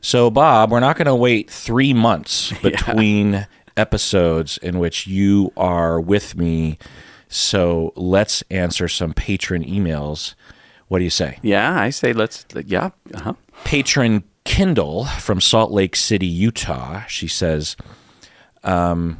So, Bob, we're not going to wait 3 months between episodes in which you are with me. So let's answer some patron emails. What do you say? Yeah, I say yeah. Patron Kindle from Salt Lake City, Utah. She says, and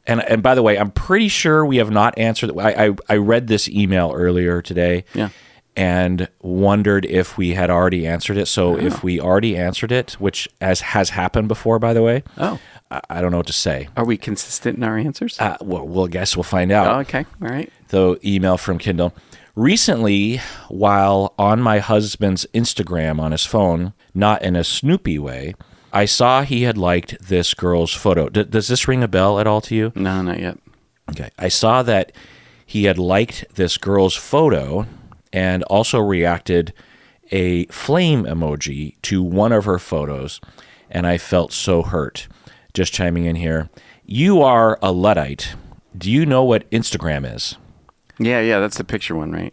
by the way, I'm pretty sure we have not answered. I read this email earlier today. Yeah. And wondered if we had already answered it. So if we already answered it, which has happened before, by the way, I don't know what to say. Are we consistent in our answers? Well, guess we'll find out. Oh, okay. All right. The email from Kindle. Recently, while on my husband's Instagram on his phone, not in a snoopy way, I saw he had liked this girl's photo. Does this ring a bell at all to you? No, not yet. Okay. I saw that he had liked this girl's photo and also reacted a flame emoji to one of her photos, and I felt so hurt. Just chiming in here. You are a Luddite. Do you know what Instagram is? Yeah, that's the picture one, right?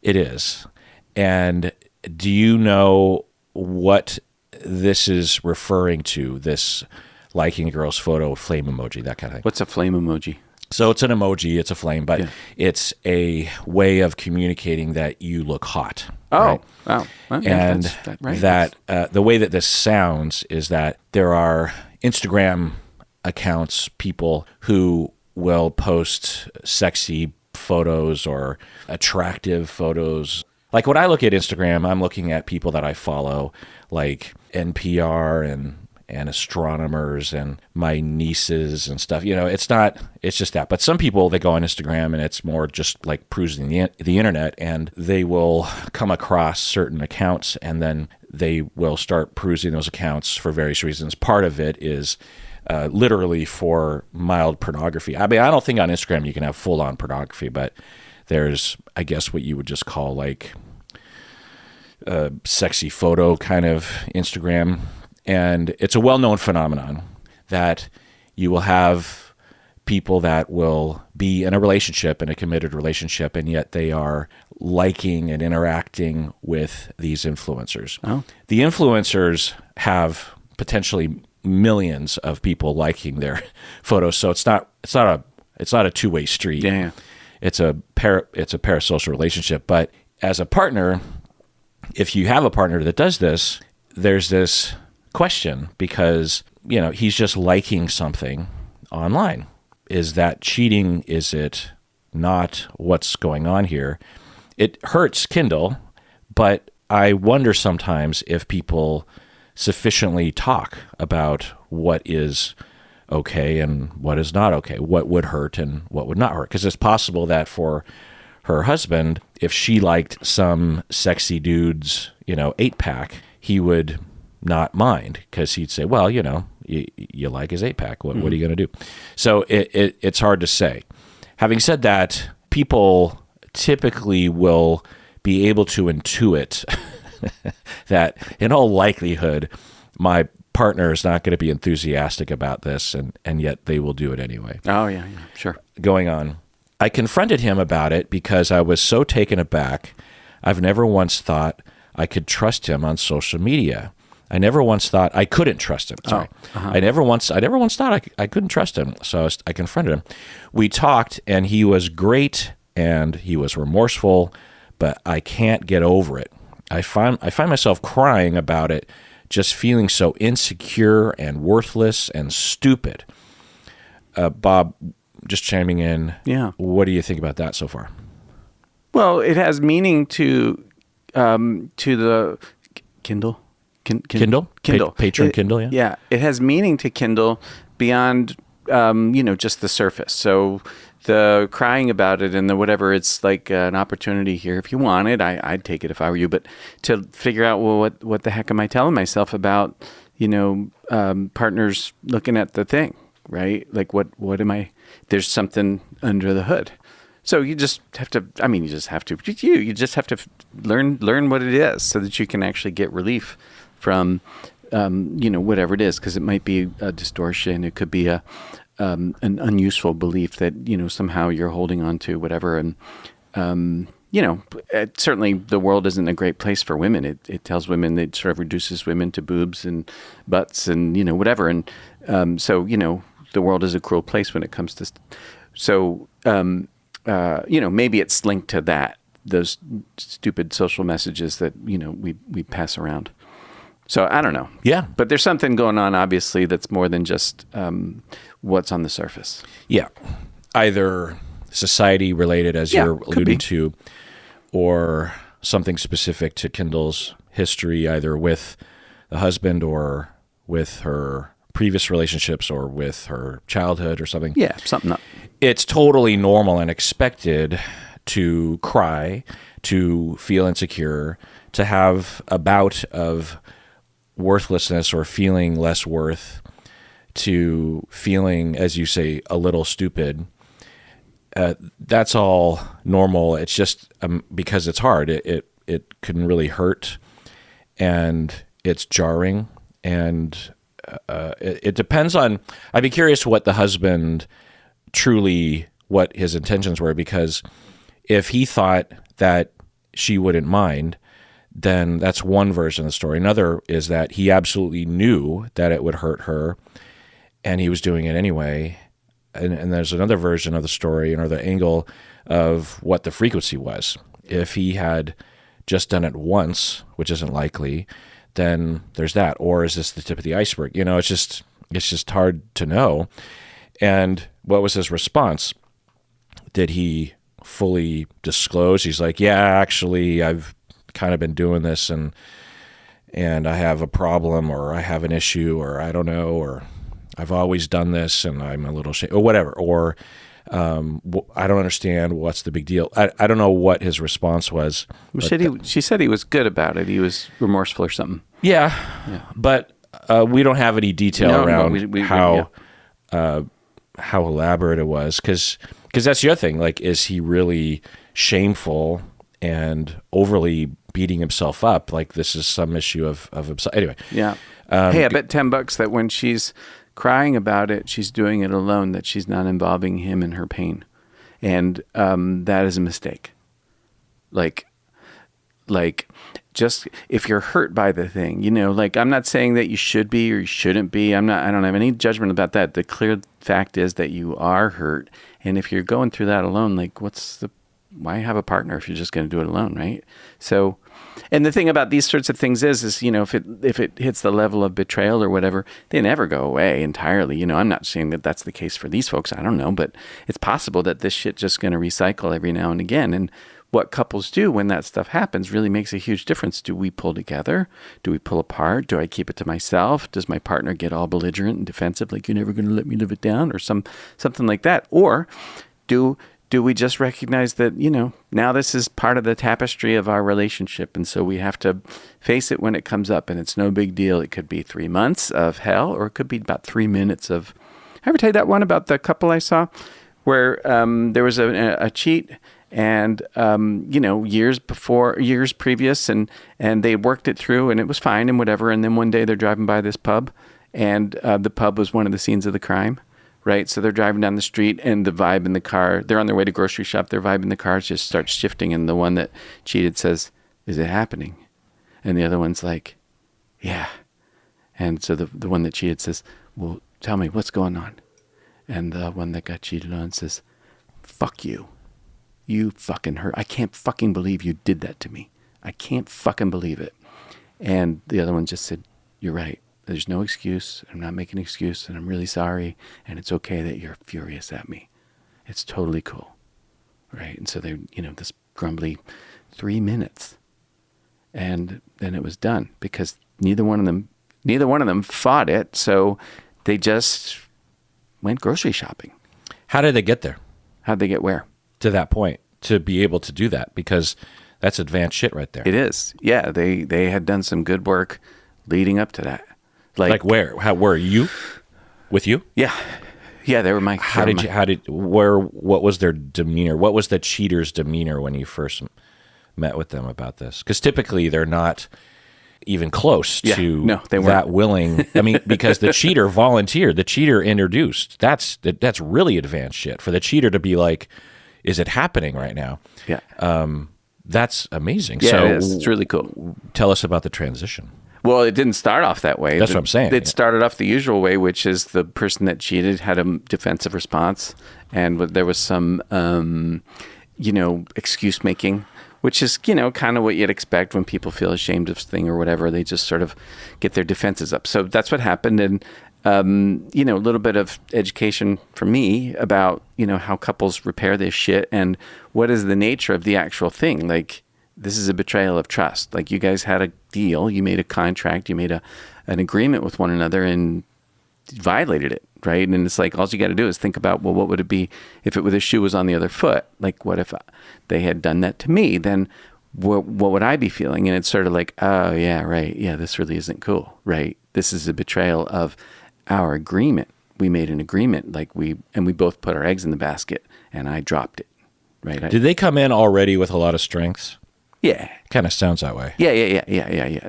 It is. And do you know what this is referring to, this liking a girl's photo, flame emoji, that kind of thing? What's a flame emoji? So it's an emoji, it's a flame, but it's a way of communicating that you look hot. Oh, right? wow. Well, And right. the way that this sounds is that there are Instagram accounts, people who will post sexy photos or attractive photos. Like when I look at Instagram, I'm looking at people that I follow, like NPR and astronomers and my nieces and stuff. It's just that. But some people, they go on Instagram and it's more just like perusing the internet, and they will come across certain accounts and then they will start perusing those accounts for various reasons. Part of it is literally for mild pornography. I mean, I don't think on Instagram you can have full-on pornography, but there's, I guess, what you would just call like a sexy photo kind of Instagram. And it's a well-known phenomenon that you will have people that will be in a relationship, in a committed relationship, and yet they are liking and interacting with these influencers. Oh. The influencers have potentially millions of people liking their photos, so it's not a two-way street. Yeah. It's a parasocial relationship. But as a partner, if you have a partner that does this, there's this question, because he's just liking something online. Is that cheating? Is it not? What's going on here? It hurts Kindle, but I wonder sometimes if people sufficiently talk about what is okay and what is not okay, what would hurt and what would not hurt. Because it's possible that for her husband, if she liked some sexy dude's 8-pack, he would not mind, because he'd say, well, you like his 8-pack. What are you going to do? So it's hard to say. Having said that, people typically will be able to intuit that in all likelihood, my partner is not going to be enthusiastic about this, and yet they will do it anyway. Oh, yeah, sure. Going on. I confronted him about it because I was so taken aback. I've never once thought I could trust him on social media. I never once thought I couldn't trust him. Sorry. I never once thought I couldn't trust him. So I confronted him. We talked, and he was great, and he was remorseful, but I can't get over it. I find myself crying about it, just feeling so insecure and worthless and stupid. Bob, just chiming in. Yeah. What do you think about that so far? Well, it has meaning to the Kindle. Kindle? Patron Kindle, yeah. Yeah, it has meaning to Kindle beyond, just the surface. So the crying about it and the whatever, it's like an opportunity here. If you want it, I'd take it if I were you. But to figure out, well, what the heck am I telling myself about, partners looking at the thing, right? Like what am I? There's something under the hood. So you just have to. You just have to learn what it is, so that you can actually get relief from, whatever it is, because it might be a distortion. It could be an unuseful belief that, somehow you're holding on to whatever. And, certainly the world isn't a great place for women. It tells women, it sort of reduces women to boobs and butts and, whatever. And so, the world is a cruel place when it comes to, so, maybe it's linked to that, those stupid social messages that, we pass around. So I don't know. Yeah. But there's something going on, obviously, that's more than just what's on the surface. Yeah. Either society related, as you're alluding to, or something specific to Kendall's history, either with the husband or with her previous relationships or with her childhood or something. Yeah, something up. It's totally normal and expected to cry, to feel insecure, to have a bout of worthlessness or feeling less worth, to feeling, as you say, a little stupid. That's all normal. It's just because it's hard. It can really hurt, and it's jarring, and it depends on. I'd be curious what the husband truly, what his intentions were, because if he thought that she wouldn't mind, then that's one version of the story. Another is that he absolutely knew that it would hurt her, and he was doing it anyway. And there's another version of the story, another angle of what the frequency was. If he had just done it once, which isn't likely, then there's that. Or is this the tip of the iceberg? It's just hard to know. And what was his response? Did he fully disclose? He's like, yeah, actually, I've kind of been doing this, and I have a problem, or I have an issue, or I don't know, or I've always done this and I'm a little or whatever, or I don't understand, what's the big deal. I don't know what his response was. She said he was good about it. He was remorseful or something. Yeah. But we don't have any detail around how elaborate it was, because that's the other thing. Like, is he really shameful and overly beating himself up? Like, this is some issue of himself. Anyway. Yeah. Hey, I bet $10 that when she's crying about it, she's doing it alone, that she's not involving him in her pain. And that is a mistake. Like just if you're hurt by the thing, I'm not saying that you should be or you shouldn't be. I don't have any judgment about that. The clear fact is that you are hurt. And if you're going through that alone, like, why have a partner if you're just going to do it alone, right? So, and the thing about these sorts of things is if it hits the level of betrayal or whatever, they never go away entirely. I'm not saying that that's the case for these folks. I don't know, but it's possible that this shit just going to recycle every now and again. And what couples do when that stuff happens really makes a huge difference. Do we pull together? Do we pull apart? Do I keep it to myself? Does my partner get all belligerent and defensive, like, you're never going to let me live it down, or something like that? Or do we just recognize that, now this is part of the tapestry of our relationship, and so we have to face it when it comes up, and it's no big deal. It could be 3 months of hell, or it could be about 3 minutes of... I ever tell you that one about the couple I saw where there was a cheat, and years previous, and they worked it through, and it was fine and whatever, and then one day they're driving by this pub, and the pub was one of the scenes of the crime. Right, so they're driving down the street, and the vibe in the car, they're on their way to grocery shop, their vibe in the car just starts shifting, and the one that cheated says, "Is it happening?" And the other one's like, "Yeah." And so the one that cheated says, "Well, tell me, what's going on?" And the one that got cheated on says, "Fuck you. You fucking hurt. I can't fucking believe you did that to me. I can't fucking believe it." And the other one just said, "You're right. There's no excuse. I'm not making an excuse, and I'm really sorry, and it's okay that you're furious at me. It's totally cool." Right? And so they, this grumbly 3 minutes, and then it was done, because neither one of them fought it, so they just went grocery shopping. How did they get there? How'd they get where? To that point, to be able to do that, because that's advanced shit right there. It is. Yeah, they had done some good work leading up to that. Like where? How were you? With you? Yeah, they were my. What was their demeanor? What was the cheater's demeanor when you first met with them about this? Because typically they're not even close to that willing. I mean, because the cheater volunteered, the cheater introduced. That's really advanced shit for the cheater to be like, "Is it happening right now?" Yeah. That's amazing. Yeah, so it is. It's really cool. Tell us about the transition. Well, it didn't start off that way. That's what I'm saying. It started off the usual way, which is the person that cheated had a defensive response, and there was some, excuse making, which is, kind of what you'd expect when people feel ashamed of something or whatever. They just sort of get their defenses up. So that's what happened. And, a little bit of education for me about, how couples repair this shit and what is the nature of the actual thing. Like, this is a betrayal of trust. Like, you guys had a deal, you made a contract, you made an agreement with one another and violated it, right? And it's like, all you got to do is think about, well, what would it be if the shoe was on the other foot? Like, what if they had done that to me? Then what would I be feeling? And it's sort of like, oh, yeah, right. Yeah, this really isn't cool, right? This is a betrayal of our agreement. We made an agreement, we both put our eggs in the basket, and I dropped it, right? Did they come in already with a lot of strengths? Yeah. Kind of sounds that way. Yeah.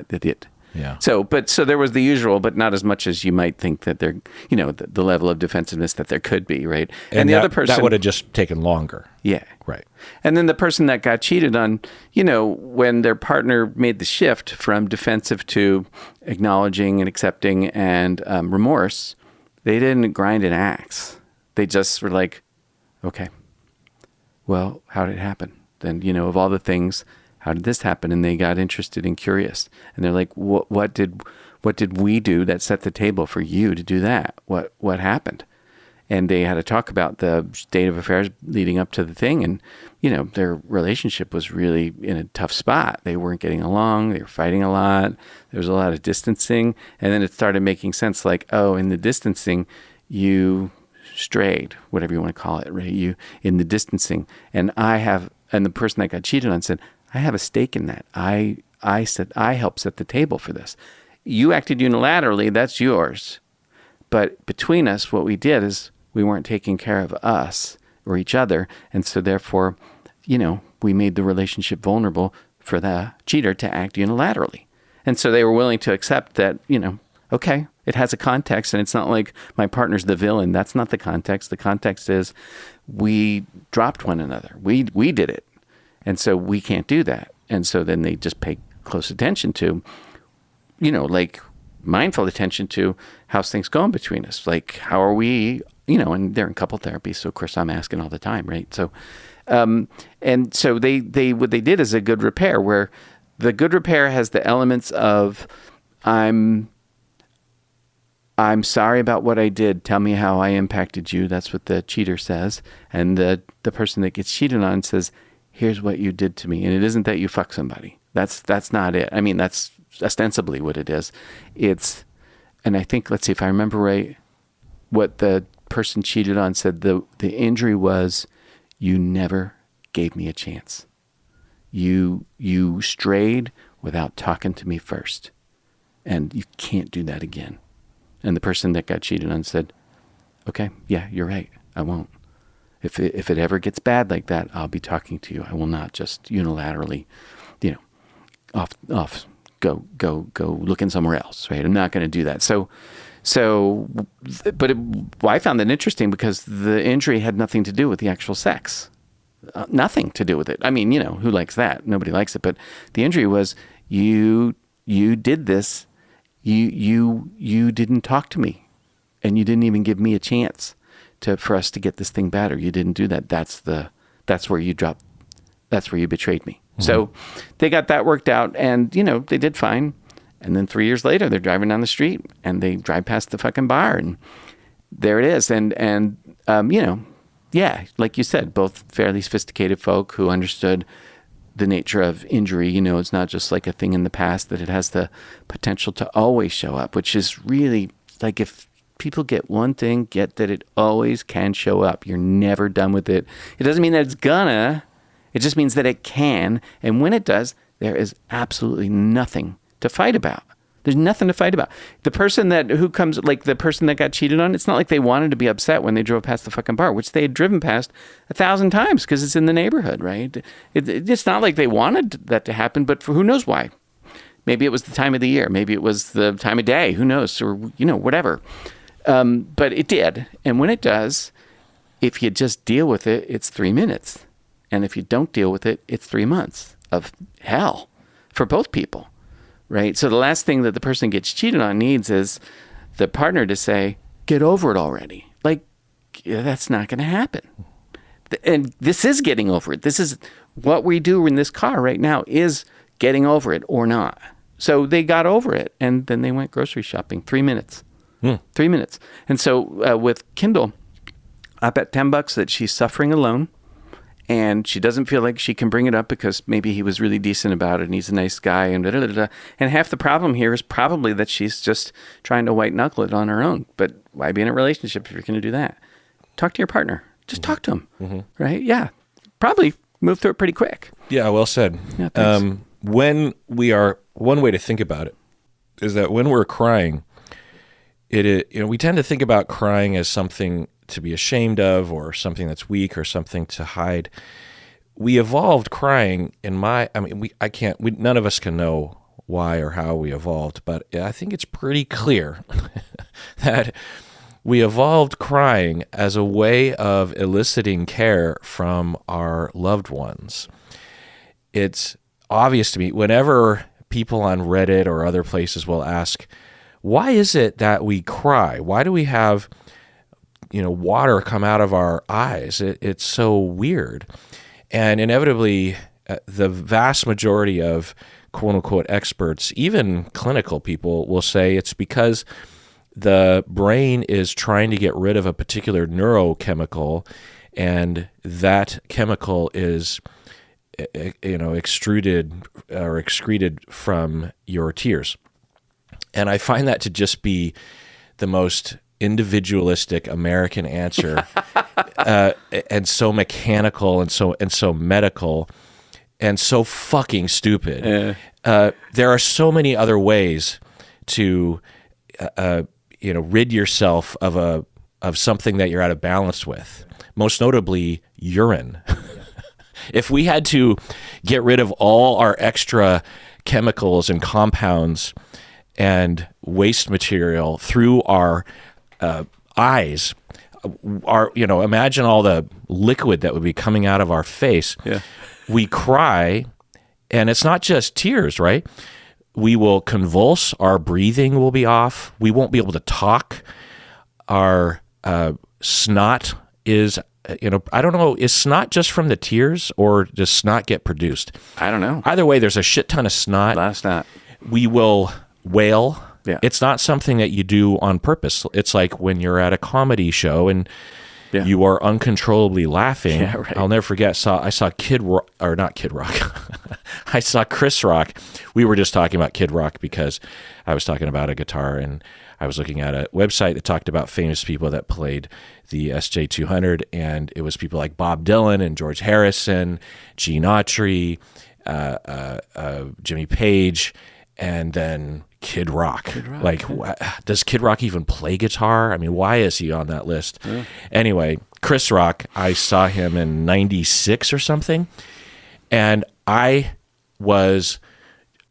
They did. Yeah. So there was the usual, but not as much as you might think that there, the level of defensiveness that there could be, right? And the other person, that would have just taken longer. Yeah. Right. And then the person that got cheated on, when their partner made the shift from defensive to acknowledging and accepting and remorse, they didn't grind an axe. They just were like, okay, well, how did it happen? Then, of all the things, how did this happen? And they got interested and curious. And they're like, what did we do that set the table for you to do that? What happened? And they had to talk about the state of affairs leading up to the thing. And, their relationship was really in a tough spot. They weren't getting along. They were fighting a lot. There was a lot of distancing. And then it started making sense, like, oh, in the distancing, you strayed, whatever you want to call it, right? You in the distancing. And the person that got cheated on said, I have a stake in that. I helped set the table for this. You acted unilaterally, that's yours. But between us, what we did is we weren't taking care of us or each other. And so therefore, we made the relationship vulnerable for the cheater to act unilaterally. And so they were willing to accept that, okay, it has a context, and it's not like my partner's the villain. That's not the context. The context is we dropped one another. We did it. And so we can't do that. And so then they just pay close attention to, mindful attention to how's things going between us. Like, how are we, and they're in couple therapy. So of course I'm asking all the time, right? So, and so they what they did is a good repair, where the good repair has the elements of, I'm sorry about what I did. Tell me how I impacted you. That's what the cheater says. And the person that gets cheated on says, here's what you did to me. And it isn't that you fuck somebody. That's not it. I mean, that's ostensibly what it is. And I think, let's see if I remember right, what the person cheated on said, the injury was, you never gave me a chance. You strayed without talking to me first. And you can't do that again. And the person that got cheated on said, okay, yeah, you're right. I won't. If it ever gets bad like that, I'll be talking to you. I will not just unilaterally, go looking somewhere else, right? I'm not going to do that. I found that interesting because the injury had nothing to do with the actual sex. Nothing to do with it. I mean, who likes that? Nobody likes it. But the injury was, you did this. You didn't talk to me, and you didn't even give me a chance for us to get this thing better. You didn't do that. That's where you dropped. That's where you betrayed me. Mm-hmm. So they got that worked out, and they did fine. And then 3 years later, they're driving down the street, and they drive past the fucking bar, and there it is. And yeah, like you said, both fairly sophisticated folk who understood the nature of injury. It's not just like a thing in the past, that it has the potential to always show up, which is really like, if people get one thing, get that it always can show up. You're never done with it. It doesn't mean that it's gonna. It just means that it can. And when it does, there is absolutely nothing to fight about. There's nothing to fight about. The person the person that got cheated on, it's not like they wanted to be upset when they drove past the fucking bar, which they had driven past 1,000 times because it's in the neighborhood, right? It's not like they wanted that to happen, but for who knows why. Maybe it was the time of the year. Maybe it was the time of day. Who knows? Or, whatever. But it did. And when it does, if you just deal with it, it's 3 minutes. And if you don't deal with it, it's 3 months. of hell for both people, right? So the last thing that the person gets cheated on needs is the partner to say, get over it already. Like, yeah, that's not going to happen. And this is getting over it. This is what we do in this car right now is getting over it or not. So they got over it, and then they went grocery shopping. 3 minutes. 3 minutes. And so with Kindle, I bet $10 that she's suffering alone, and she doesn't feel like she can bring it up because maybe he was really decent about it and he's a nice guy and da-da-da-da. And half the problem here is probably that she's just trying to white knuckle it on her own. But why be in a relationship if you're going to do that? Talk to your partner. Just talk to him, right? Yeah. Probably move through it pretty quick. Yeah, well said. Yeah, one way to think about it is that when we're crying, we tend to think about crying as something to be ashamed of or something that's weak or something to hide. We evolved crying none of us can know why or how we evolved, but I think it's pretty clear that we evolved crying as a way of eliciting care from our loved ones. It's obvious to me whenever people on Reddit or other places will ask, why is it that we cry? Why do we have water come out of our eyes? It's so weird. And inevitably, the vast majority of quote-unquote experts, even clinical people, will say it's because the brain is trying to get rid of a particular neurochemical, and that chemical is extruded or excreted from your tears. And I find that to just be the most individualistic American answer, and so mechanical and so medical and so fucking stupid. There are so many other ways to rid yourself of something that you're out of balance with. Most notably, urine. If we had to get rid of all our extra chemicals and compounds and waste material through our eyes, imagine all the liquid that would be coming out of our face. Yeah. We cry, and it's not just tears, right? We will convulse. Our breathing will be off. We won't be able to talk. Our snot is, I don't know, is snot just from the tears, or does snot get produced? I don't know. Either way, there's a shit ton of snot. Last snot. We will wail. Yeah. It's not something that you do on purpose. It's like when you're at a comedy show and you are uncontrollably laughing. Yeah, right. I'll never forget. I saw I saw Chris Rock. We were just talking about Kid Rock because I was talking about a guitar, and I was looking at a website that talked about famous people that played the SJ200, and it was people like Bob Dylan and George Harrison, Gene Autry, Jimmy Page, and then Kid Rock. Like, does Kid Rock even play guitar? I mean, why is he on that list? Yeah. Anyway, Chris Rock, I saw him in 96 or something, and I was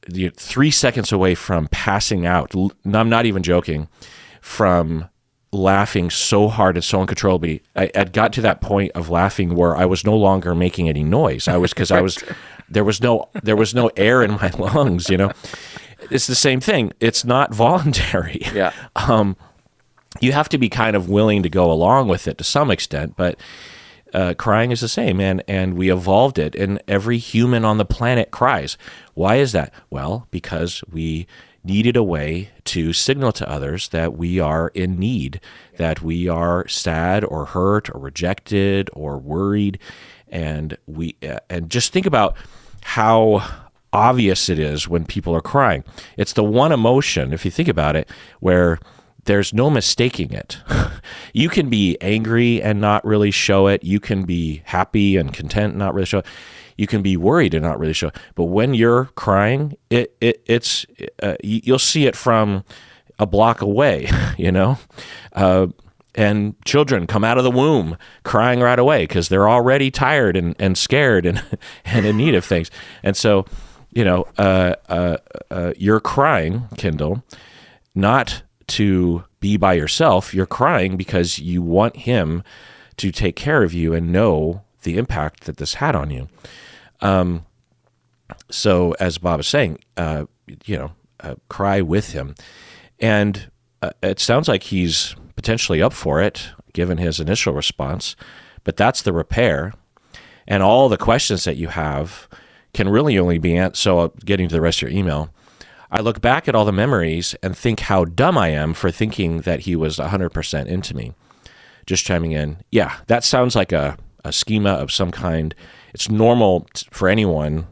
3 seconds away from passing out. I'm not even joking, from laughing so hard and so uncontrollably. I got to that point of laughing where I was no longer making any noise. There was no air in my lungs, It's the same thing. It's not voluntary. Yeah. You have to be kind of willing to go along with it to some extent, but crying is the same, and we evolved it, and every human on the planet cries. Why is that? Well, because we needed a way to signal to others that we are in need, that we are sad or hurt or rejected or worried, and just think about how obvious it is when people are crying. It's the one emotion, if you think about it, where there's no mistaking it. You can be angry and not really show it. You can be happy and content and not really show it. You can be worried and not really show it. But when you're crying, it's you'll see it from a block away, and children come out of the womb crying right away because they're already tired and scared and in need of things. And so, you're crying, Kindle, not to be by yourself. You're crying because you want him to take care of you and know the impact that this had on you. So as Bob is saying, cry with him. And it sounds like he's potentially up for it, given his initial response. But that's the repair. And all the questions that you have can really only be answered. So getting to the rest of your email, I look back at all the memories and think how dumb I am for thinking that he was 100% into me. Just chiming in, yeah, that sounds like a schema of some kind. It's normal for anyone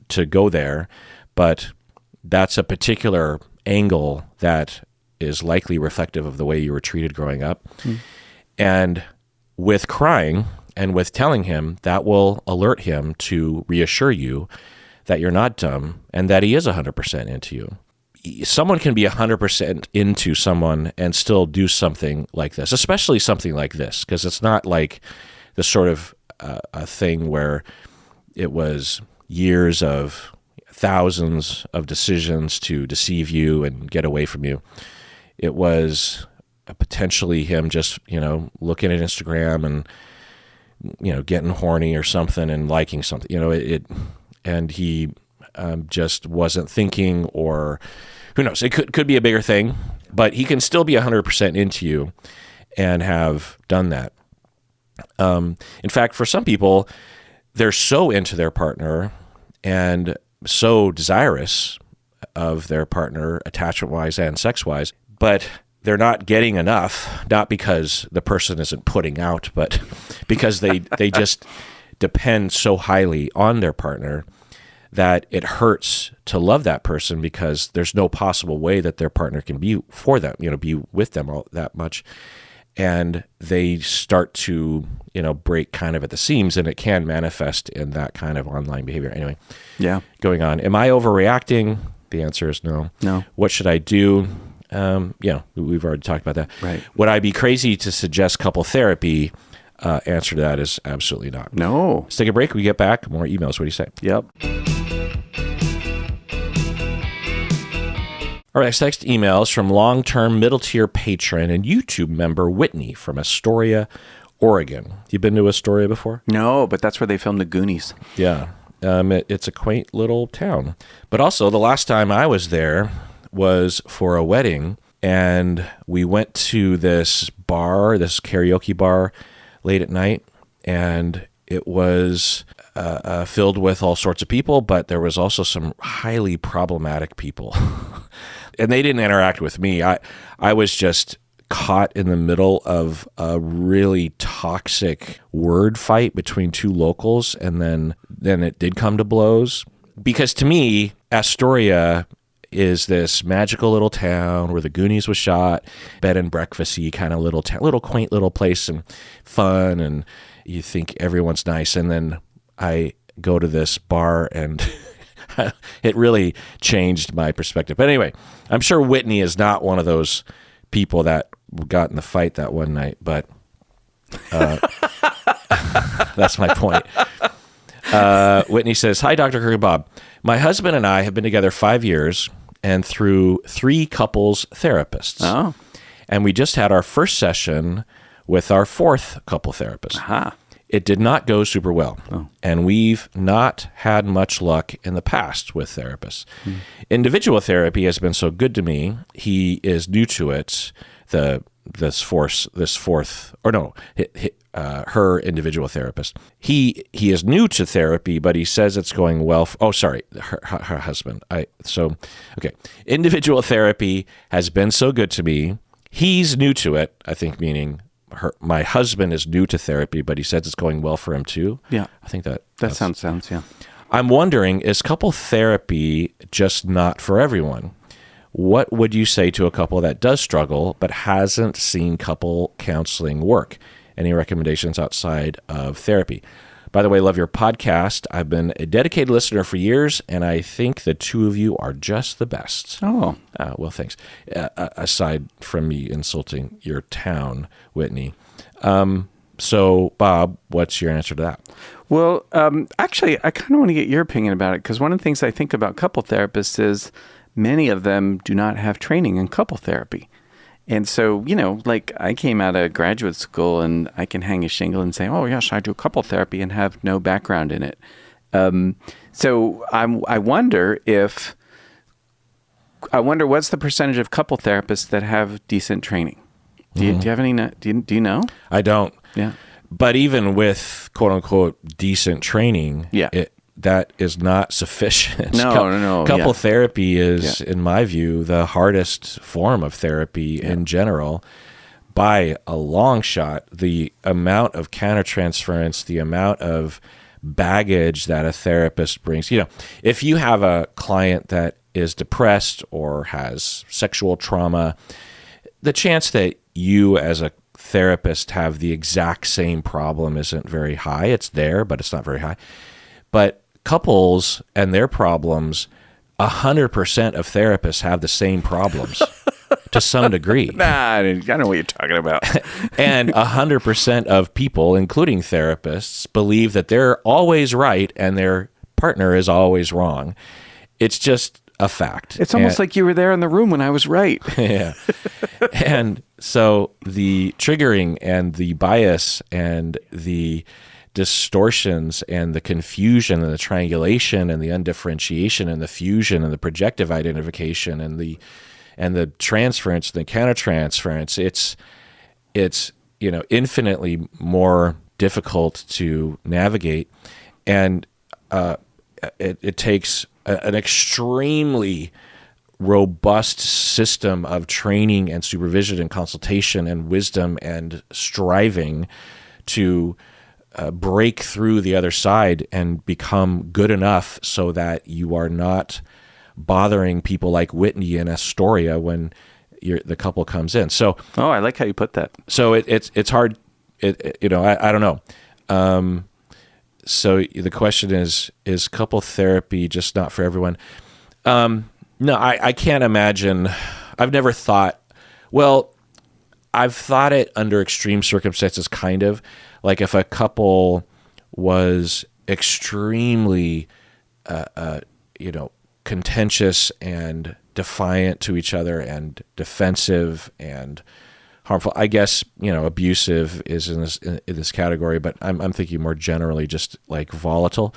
to go there, but that's a particular angle that is likely reflective of the way you were treated growing up. And with crying and with telling him, that will alert him to reassure you that you're not dumb and that he is 100% into you. Someone can be 100% into someone and still do something like this, especially something like this, because it's not like the sort of a thing where it was years of thousands of decisions to deceive you and get away from you. It was potentially him just, looking at Instagram and, getting horny or something and liking something, and he just wasn't thinking, or who knows, it could be a bigger thing, but he can still be 100% into you and have done that. In fact, for some people, they're so into their partner and so desirous of their partner, attachment-wise and sex-wise, but they're not getting enough, not because the person isn't putting out, but because they just depend so highly on their partner that it hurts to love that person, because there's no possible way that their partner can be for them, be with them all that much. And they start to, break kind of at the seams, and it can manifest in that kind of online behavior. Anyway, going on. Am I overreacting? The answer is no. No. What should I do? We've already talked about that. Right. Would I be crazy to suggest couple therapy? Answer to that is absolutely not. No. Let's take a break. We get back. More emails. What do you say? Yep. Our next email is from long-term middle-tier patron and YouTube member Whitney from Astoria, Oregon. You been to Astoria before? No, but that's where they filmed the Goonies. Yeah. It's a quaint little town. But also, the last time I was there was for a wedding, and we went to this bar, this karaoke bar, late at night, and it was filled with all sorts of people, but there was also some highly problematic people. And they didn't interact with me. I was just caught in the middle of a really toxic word fight between two locals, and then it did come to blows. Because to me, Astoria is this magical little town where the Goonies was shot, bed and breakfasty kind of little town, little quaint little place, and fun, and you think everyone's nice. And then I go to this bar, and it really changed my perspective. But anyway, I'm sure Whitney is not one of those people that got in the fight that one night, but that's my point. Whitney says, "Hi, Dr. Kirk and Bob. My husband and I have been together 5 years and through 3 couples therapists. Oh. And we just had our first session with our 4th couple therapist. Aha. It did not go super well. Oh. And we've not had much luck in the past with therapists. Individual therapy has been so good to me. He is new to it. Her individual therapist. He is new to therapy, but he says it's going well. Her husband. Individual therapy has been so good to me. He's new to it, I think, meaning my husband is new to therapy, but he says it's going well for him too. Yeah. I think that sounds, yeah. I'm wondering, is couple therapy just not for everyone? What would you say to a couple that does struggle but hasn't seen couple counseling work? Any recommendations outside of therapy? By the way, love your podcast. I've been a dedicated listener for years, and I think the two of you are just the best. Oh. Well, thanks. Aside from me insulting your town, Whitney. So, Bob, what's your answer to that? Well, actually, I kind of want to get your opinion about it, because one of the things I think about couple therapists is many of them do not have training in couple therapy. And so, like I came out of graduate school and I can hang a shingle and say, oh, yes, I do couple therapy and have no background in it. So I wonder what's the percentage of couple therapists that have decent training? Do you have any? Do you know? I don't. Yeah. But even with quote unquote decent training, that is not sufficient. No. Couple therapy is, in my view, the hardest form of therapy in general. By a long shot, the amount of countertransference, the amount of baggage that a therapist brings. If you have a client that is depressed or has sexual trauma, the chance that you as a therapist have the exact same problem isn't very high. It's there, but it's not very high. But couples and their problems, 100% of therapists have the same problems to some degree. I know what you're talking about. And 100% of people, including therapists, believe that they're always right and their partner is always wrong. It's just a fact. It's almost like you were there in the room when I was right. Yeah. And so the triggering and the bias and the distortions and the confusion and the triangulation and the undifferentiation and the fusion and the projective identification and the transference and the countertransference, it's infinitely more difficult to navigate, and it takes an extremely robust system of training and supervision and consultation and wisdom and striving to break through the other side and become good enough so that you are not bothering people like Whitney in Astoria when the couple comes in. So, I like how you put that. So it's hard. I don't know. So the question is couple therapy just not for everyone? No, I can't imagine. I've never thought. Well, I've thought it under extreme circumstances, kind of like if a couple was extremely, contentious and defiant to each other and defensive and harmful. I guess, abusive is in this category, but I'm thinking more generally just like volatile.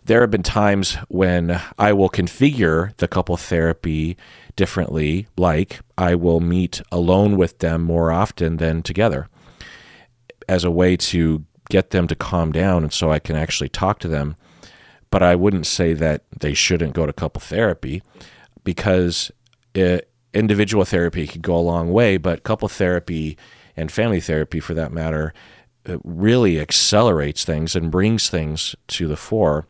There have been times when I will configure the couple therapy differently, like I will meet alone with them more often than together as a way to get them to calm down and so I can actually talk to them. But I wouldn't say that they shouldn't go to couple therapy, because individual therapy could go a long way, but couple therapy and family therapy, for that matter, really accelerates things and brings things to the fore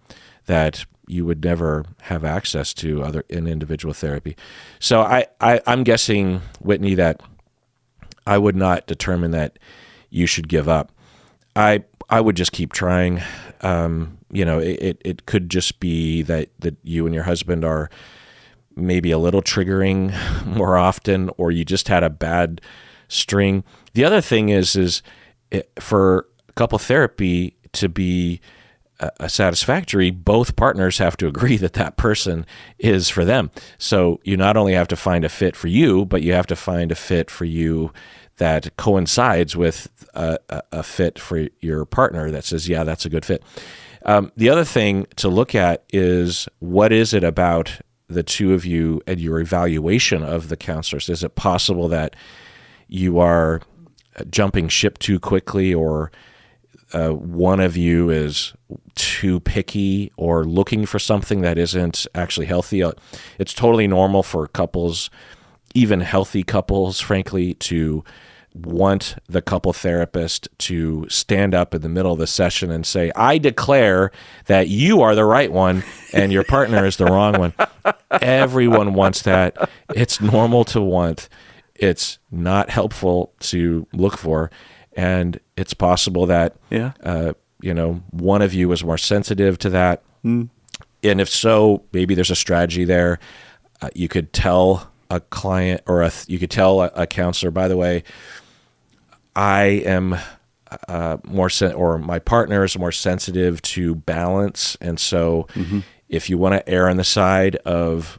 that you would never have access to in individual therapy. So I'm guessing, Whitney, that I would not determine that you should give up. I would just keep trying. It could just be that you and your husband are maybe a little triggering more often, or you just had a bad string. The other thing is for couple therapy to be a satisfactory, both partners have to agree that person is for them. So you not only have to find a fit for you, but you have to find a fit for you that coincides with a fit for your partner that says, yeah, that's a good fit. The other thing to look at is, what is it about the two of you and your evaluation of the counselors? Is it possible that you are jumping ship too quickly, or one of you is too picky or looking for something that isn't actually healthy? It's totally normal for couples, even healthy couples, frankly, to want the couple therapist to stand up in the middle of the session and say, I declare that you are the right one and your partner is the wrong one. Everyone wants that. It's normal to want. It's not helpful to look for. And it's possible that, one of you is more sensitive to that. And if so, maybe there's a strategy there. You could tell a client, or you could tell a counselor, by the way, I am or my partner is more sensitive to balance, and so if you want to err on the side of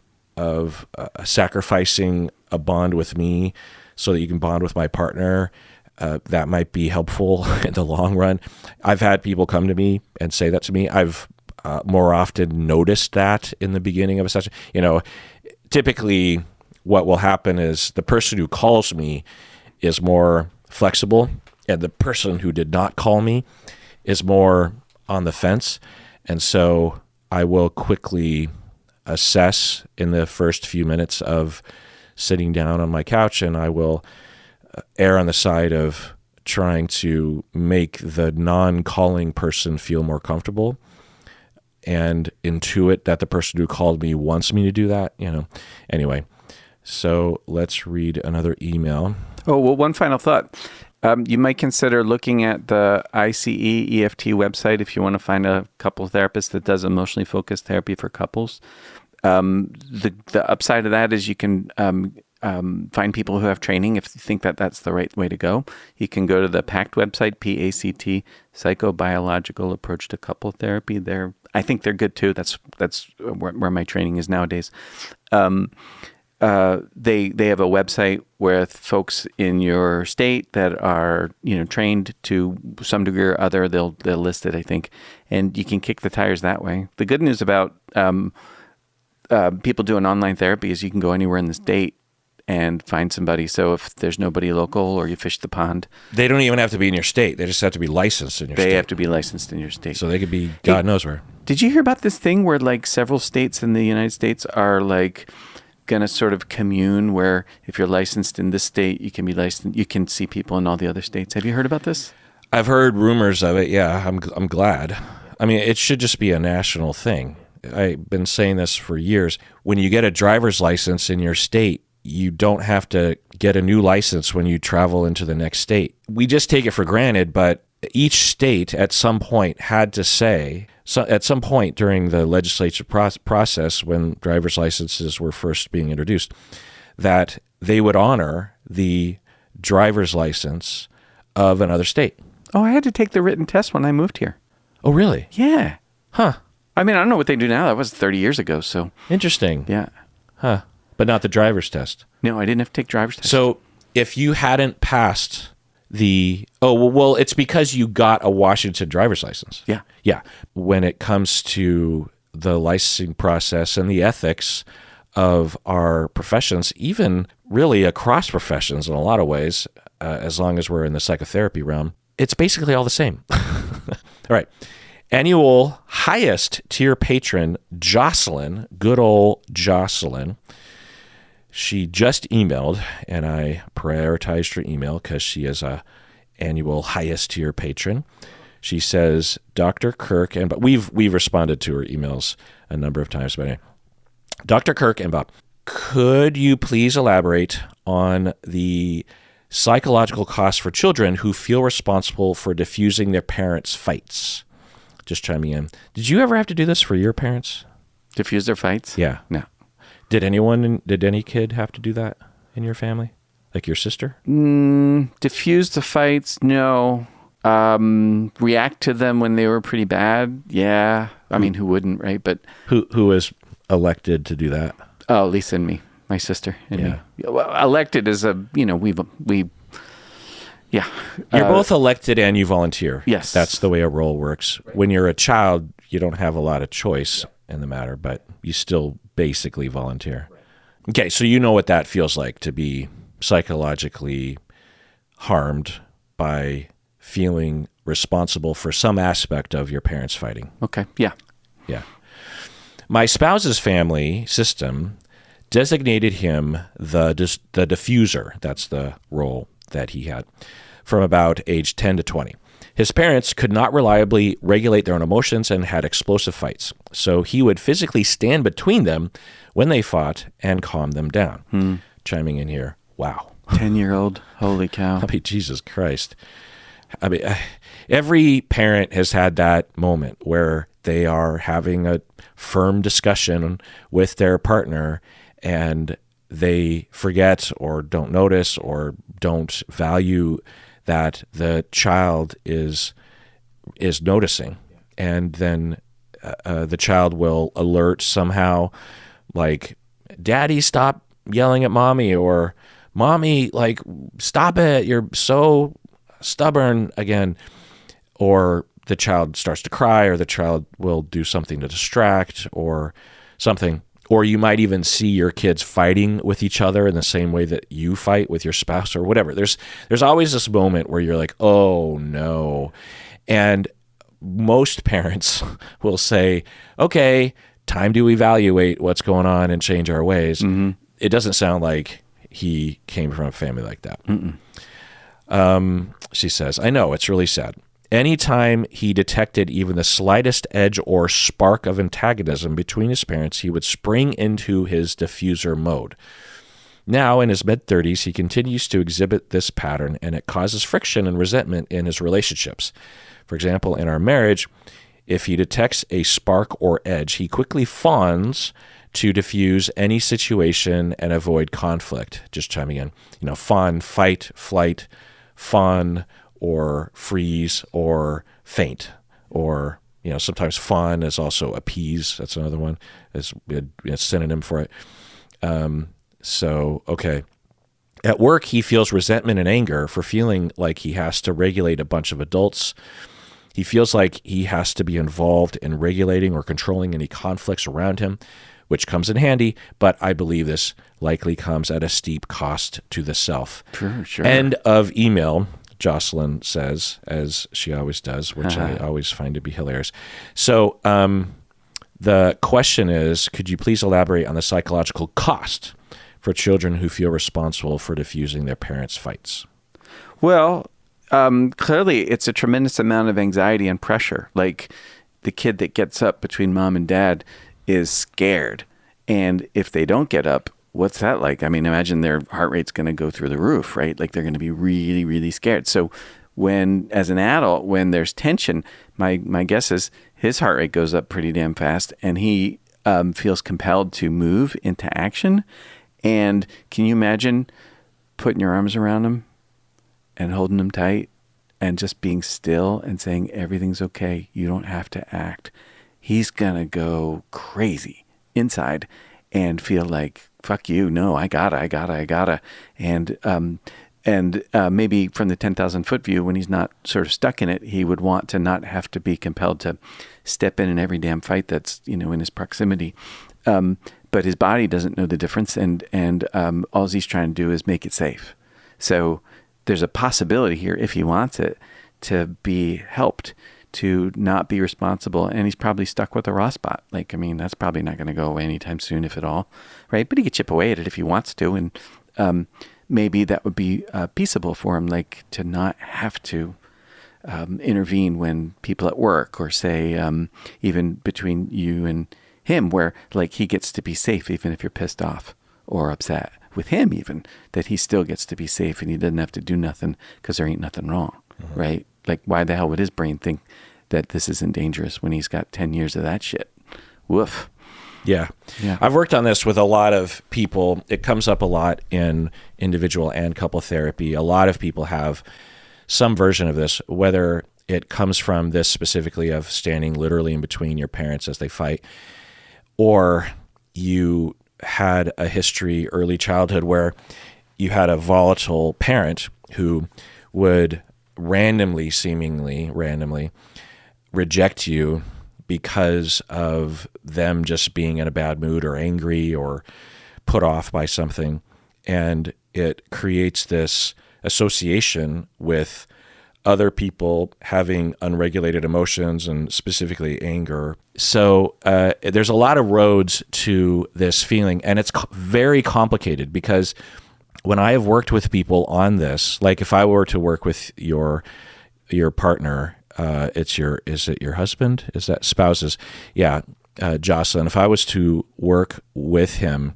sacrificing a bond with me so that you can bond with my partner, that might be helpful in the long run. I've had people come to me and say that to me. I've more often noticed that in the beginning of a session. Typically what will happen is the person who calls me is more flexible, and the person who did not call me is more on the fence. And so I will quickly assess in the first few minutes of sitting down on my couch, and I will err on the side of trying to make the non-calling person feel more comfortable and intuit that the person who called me wants me to do that, Anyway, so let's read another email. Oh, well, one final thought. You might consider looking at the ICE EFT website if you want to find a couple therapist that does emotionally focused therapy for couples. The upside of that is you can find people who have training if you think that that's the right way to go. You can go to the PACT website, PACT, Psychobiological Approach to Couple Therapy. I think they're good too. That's where my training is nowadays. They have a website with folks in your state that are trained to some degree or other. They'll list it, I think, and you can kick the tires that way. The good news about people doing online therapy is you can go anywhere in the state and find somebody. So if there's nobody local or you fish the pond, they don't even have to be in your state. They just have to be licensed in your state. They have to be licensed in your state. So they could be God knows where. Did you hear about this thing where several states in the United States are going to sort of commune where if you're licensed in this state, you can be licensed, you can see people in all the other states? Have you heard about this? I've heard rumors of it. Yeah, I'm glad. I mean, it should just be a national thing. I've been saying this for years. When you get a driver's license in your state, you don't have to get a new license when you travel into the next state. We just take it for granted, but each state at some point had to say, so at some point during the legislative process when driver's licenses were first being introduced, that they would honor the driver's license of another state. Oh, I had to take the written test when I moved here. Oh, really? Yeah. Huh. I mean, I don't know what they do now. That was 30 years ago, so. Interesting. Yeah. Huh. But not the driver's test. No, I didn't have to take driver's test. So if you hadn't passed well, it's because you got a Washington driver's license. Yeah. Yeah. When it comes to the licensing process and the ethics of our professions, even really across professions in a lot of ways, as long as we're in the psychotherapy realm, it's basically all the same. All right. Annual highest tier patron, Jocelyn, good old Jocelyn. She just emailed, and I prioritized her email because she is a annual highest tier patron. She says, Dr. Kirk, but we've responded to her emails a number of times. But anyway, Dr. Kirk and Bob, could you please elaborate on the psychological costs for children who feel responsible for diffusing their parents' fights? Just chiming in. Did you ever have to do this for your parents? Diffuse their fights? Yeah. No. Did any kid have to do that in your family? Like your sister? Diffuse the fights? No. React to them when they were pretty bad? Yeah. I mean, who wouldn't, right? But who was elected to do that? Oh, Lisa and me, my sister and me. Well, elected as yeah. You're both elected and you volunteer. Yes. That's the way a role works. When you're a child, you don't have a lot of choice in the matter, but you still basically volunteer. Okay, so you know what that feels like to be psychologically harmed by feeling responsible for some aspect of your parents fighting. Okay, yeah. Yeah. My spouse's family system designated him the diffuser. That's the role that he had from about age 10 to 20. His parents could not reliably regulate their own emotions and had explosive fights. So he would physically stand between them when they fought and calm them down. Chiming in here, wow. 10-year-old, holy cow. I mean, Jesus Christ. I mean, every parent has had that moment where they are having a firm discussion with their partner and they forget or don't notice or don't value that the child is noticing. And then the child will alert somehow, like, Daddy, stop yelling at Mommy, or Mommy, like, stop it, you're so stubborn again. Or the child starts to cry, or the child will do something to distract or something. Or you might even see your kids fighting with each other in the same way that you fight with your spouse or whatever. There's always this moment where you're like, oh no. And most parents will say, okay, time to evaluate what's going on and change our ways. Mm-hmm. It doesn't sound like he came from a family like that. She says, I know, it's really sad. Anytime he detected even the slightest edge or spark of antagonism between his parents, he would spring into his diffuser mode. Now, in his mid-30s, he continues to exhibit this pattern, and it causes friction and resentment in his relationships. For example, in our marriage, if he detects a spark or edge, he quickly fawns to diffuse any situation and avoid conflict. Just chiming in, fawn, fight, flight, fawn, or freeze, or faint, or sometimes fawn is also appease. That's another one. It's a synonym for it. Okay. At work, he feels resentment and anger for feeling like he has to regulate a bunch of adults. He feels like he has to be involved in regulating or controlling any conflicts around him, which comes in handy, but I believe this likely comes at a steep cost to the self. Sure. End of email, Jocelyn says, as she always does, which I always find to be hilarious. So the question is, could you please elaborate on the psychological cost for children who feel responsible for diffusing their parents' fights? Well, clearly it's a tremendous amount of anxiety and pressure. Like the kid that gets up between mom and dad is scared. And if they don't get up, what's that like? I mean, imagine their heart rate's going to go through the roof, right? Like they're going to be really, really scared. So as an adult, when there's tension, my guess is his heart rate goes up pretty damn fast, and he feels compelled to move into action. And can you imagine putting your arms around him and holding him tight and just being still and saying, everything's okay. You don't have to act. He's going to go crazy inside and feel like, fuck you. No, I gotta. And maybe from the 10,000 foot view, when he's not sort of stuck in it, he would want to not have to be compelled to step in every damn fight that's, in his proximity. But his body doesn't know the difference. And all he's trying to do is make it safe. So there's a possibility here, if he wants it, to be helped, to not be responsible. And he's probably stuck with a raw spot. That's probably not going to go away anytime soon, if at all, right? But he could chip away at it if he wants to. And maybe that would be peaceable for him, like to not have to intervene when people at work, or say even between you and him, where like he gets to be safe even if you're pissed off or upset with him, even that he still gets to be safe and he doesn't have to do nothing because there ain't nothing wrong, right? Like, why the hell would his brain think that this isn't dangerous when he's got 10 years of that shit? Woof. Yeah. I've worked on this with a lot of people. It comes up a lot in individual and couple therapy. A lot of people have some version of this, whether it comes from this specifically of standing literally in between your parents as they fight, or you had a history, early childhood, where you had a volatile parent who would seemingly randomly reject you because of them just being in a bad mood or angry or put off by something. And it creates this association with other people having unregulated emotions, and specifically anger. So there's a lot of roads to this feeling, and it's very complicated, because when I have worked with people on this, like if I were to work with your partner, is it your husband? Is that spouses? Yeah, Jocelyn. If I was to work with him,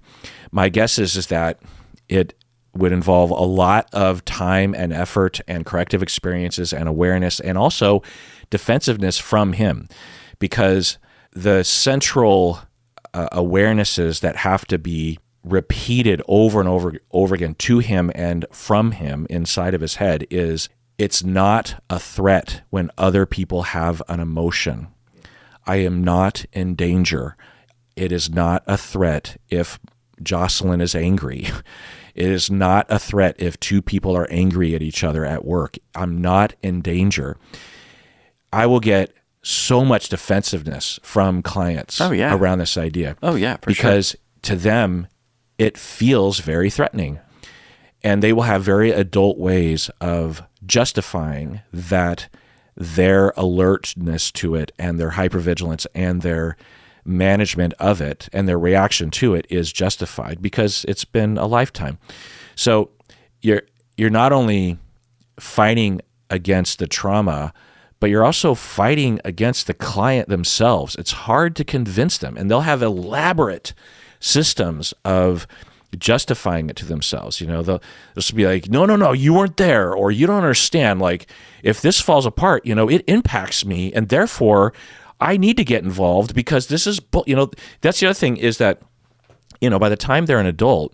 my guess is that it would involve a lot of time and effort and corrective experiences and awareness, and also defensiveness from him, because the central awarenesses that have to be repeated over and over again to him and from him inside of his head is, it's not a threat when other people have an emotion. I am not in danger. It is not a threat if Jocelyn is angry. It is not a threat if two people are angry at each other at work. I'm not in danger. I will get so much defensiveness from clients around this idea. Oh, yeah, because to them, it feels very threatening. And they will have very adult ways of justifying that their alertness to it and their hypervigilance and their management of it and their reaction to it is justified because it's been a lifetime. So you're not only fighting against the trauma, but you're also fighting against the client themselves. It's hard to convince them, and they'll have elaborate systems of justifying it to themselves. They'll just be like, no, you weren't there, or you don't understand. Like, if this falls apart, it impacts me, and therefore I need to get involved because this is, that's the other thing is that, by the time they're an adult,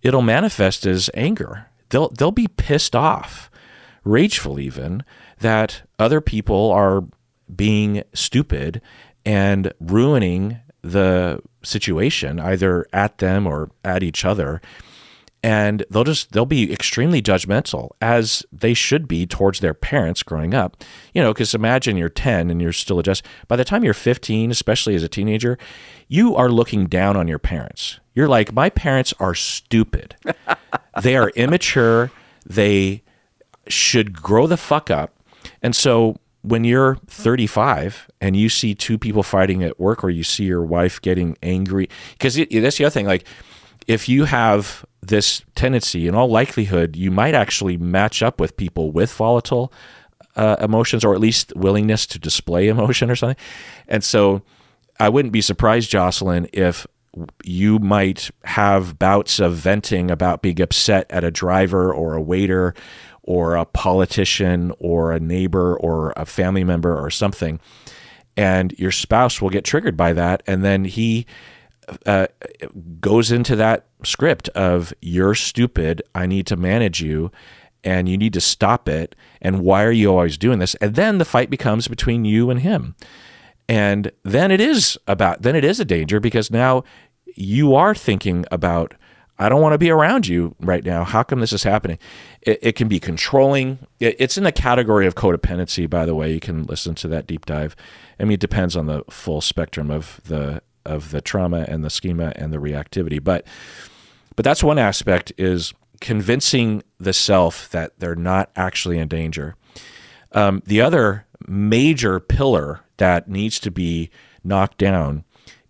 it'll manifest as anger. They'll be pissed off, rageful even, that other people are being stupid and ruining the situation, either at them or at each other. And they'll be extremely judgmental, as they should be towards their parents growing up. Because imagine you're 10 and you're still adjusting. By the time you're 15, especially as a teenager, you are looking down on your parents. You're like, my parents are stupid. They are immature. They should grow the fuck up. And so when you're 35 and you see two people fighting at work, or you see your wife getting angry, because that's the other thing, like, if you have this tendency, in all likelihood, you might actually match up with people with volatile emotions, or at least willingness to display emotion or something. And so I wouldn't be surprised, Jocelyn, if you might have bouts of venting about being upset at a driver or a waiter or a politician or a neighbor or a family member or something. And your spouse will get triggered by that. And then he goes into that script of, you're stupid, I need to manage you, and you need to stop it, and why are you always doing this? And then the fight becomes between you and him. And then it is a danger, because now you are thinking about, I don't want to be around you right now. How come this is happening? It can be controlling. It's in the category of codependency, by the way. You can listen to that deep dive. I mean, it depends on the full spectrum of the trauma and the schema and the reactivity. But that's one aspect, is convincing the self that they're not actually in danger. The other major pillar that needs to be knocked down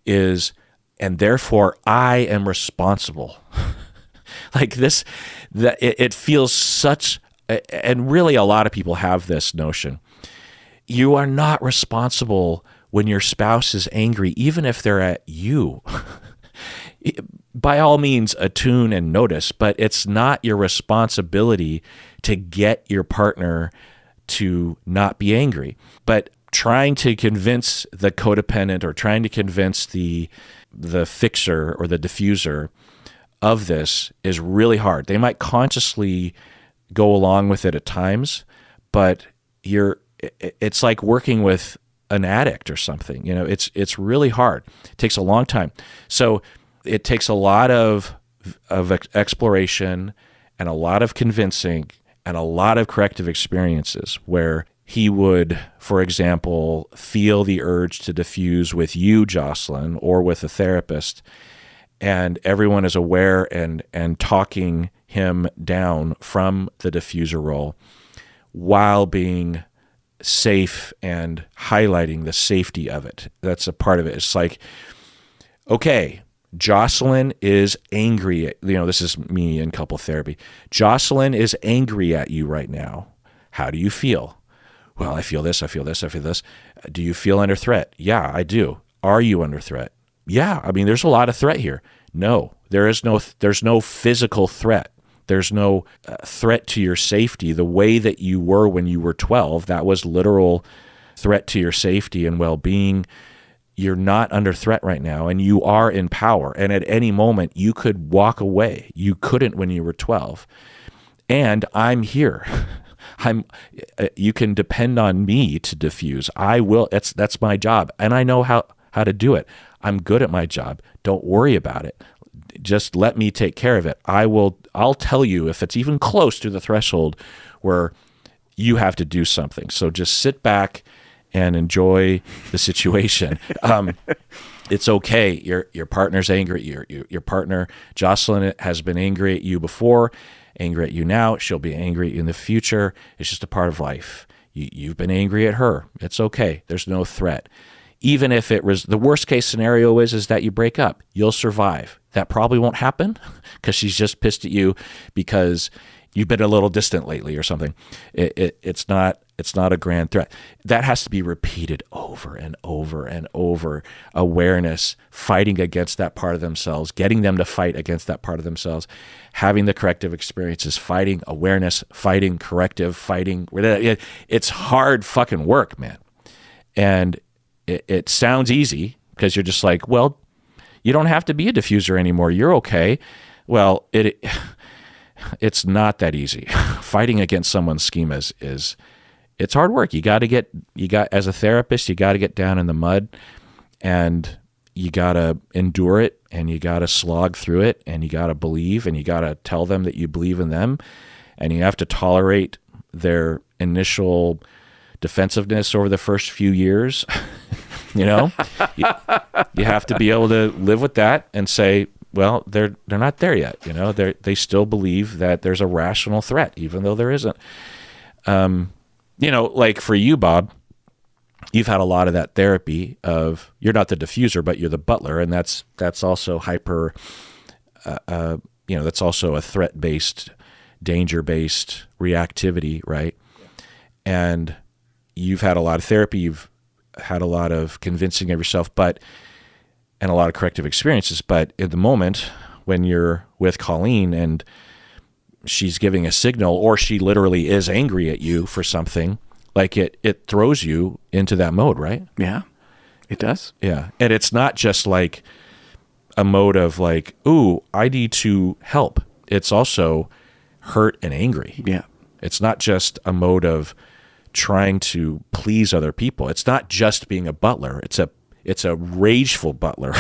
is, and therefore I am responsible. Like this, that it feels such, and really a lot of people have this notion. You are not responsible when your spouse is angry, even if they're at you. By all means, attune and notice, but it's not your responsibility to get your partner to not be angry. But trying to convince the codependent, or trying to convince the fixer or the diffuser of this, is really hard. They might consciously go along with it at times, but it's like working with an addict or something. It's really hard. It takes a long time. So it takes a lot of exploration and a lot of convincing and a lot of corrective experiences, where he would, for example, feel the urge to diffuse with you, Jocelyn, or with a therapist, and everyone is aware and talking him down from the diffuser role while being safe and highlighting the safety of it. That's a part of it. It's like, okay, Jocelyn is angry at, this is me in couple therapy. Jocelyn is angry at you right now. How do you feel? Well, I feel this, I feel this, I feel this. Do you feel under threat? Yeah, I do. Are you under threat? Yeah, I mean, there's a lot of threat here. No, there's no physical threat. There's no threat to your safety the way that you were when you were 12. That was literal threat to your safety and well-being. You're not under threat right now, and you are in power. And at any moment, you could walk away. You couldn't when you were 12. And I'm here. You can depend on me to diffuse. I will. That's my job, and I know how to do it. I'm good at my job. Don't worry about it. Just let me take care of it. I'll tell you if it's even close to the threshold where you have to do something. So just sit back and enjoy the situation. It's okay. Your partner's angry. Your partner, Jocelyn, has been angry at you before, angry at you now. She'll be angry at you in the future. It's just a part of life. You've been angry at her. It's okay. There's no threat. Even if it was the worst case scenario is that you break up, you'll survive. That probably won't happen because she's just pissed at you because you've been a little distant lately or something. It's not a grand threat. That has to be repeated over and over and over. Awareness, fighting against that part of themselves, getting them to fight against that part of themselves, having the corrective experiences, fighting, awareness, fighting, corrective, fighting. It's hard fucking work, man. And it sounds easy because you're just like, well, you don't have to be a diffuser anymore. You're okay. Well, it's not that easy. Fighting against someone's schemas it's hard work. As a therapist, you got to get down in the mud and you got to endure it and you got to slog through it and you got to believe and you got to tell them that you believe in them and you have to tolerate their initial defensiveness over the first few years. You have to be able to live with that and say, well, they're not there yet. They still believe that there's a rational threat, even though there isn't. Like for you, Bob, you've had a lot of that therapy of you're not the diffuser, but you're the butler, and that's also hyper. That's also a threat-based, danger-based reactivity, right? And you've had a lot of therapy. You've had a lot of convincing of yourself, and a lot of corrective experiences. But in the moment when you're with Colleen and she's giving a signal, or she literally is angry at you for something, like it throws you into that mode, right? Yeah, it does. Yeah. And it's not just like a mode of like, ooh, I need to help. It's also hurt and angry. Yeah. It's not just a mode of trying to please other people. It's not just being a butler. It's a rageful butler.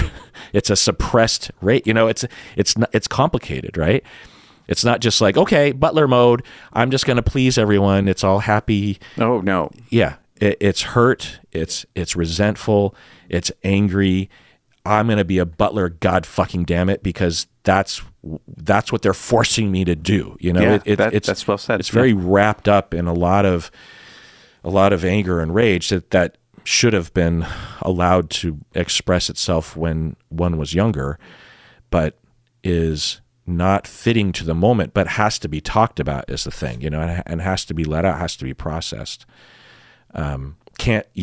It's a suppressed rage. It's complicated, right? It's not just like, okay, butler mode, I'm just going to please everyone. It's all happy. Oh, no. Yeah. It's hurt. It's resentful. It's angry. I'm going to be a butler, God fucking damn it, because that's what they're forcing me to do. That's well said. It's very wrapped up in a lot of anger and rage that should have been allowed to express itself when one was younger, but is not fitting to the moment, but has to be talked about is the thing, and has to be let out, has to be processed. You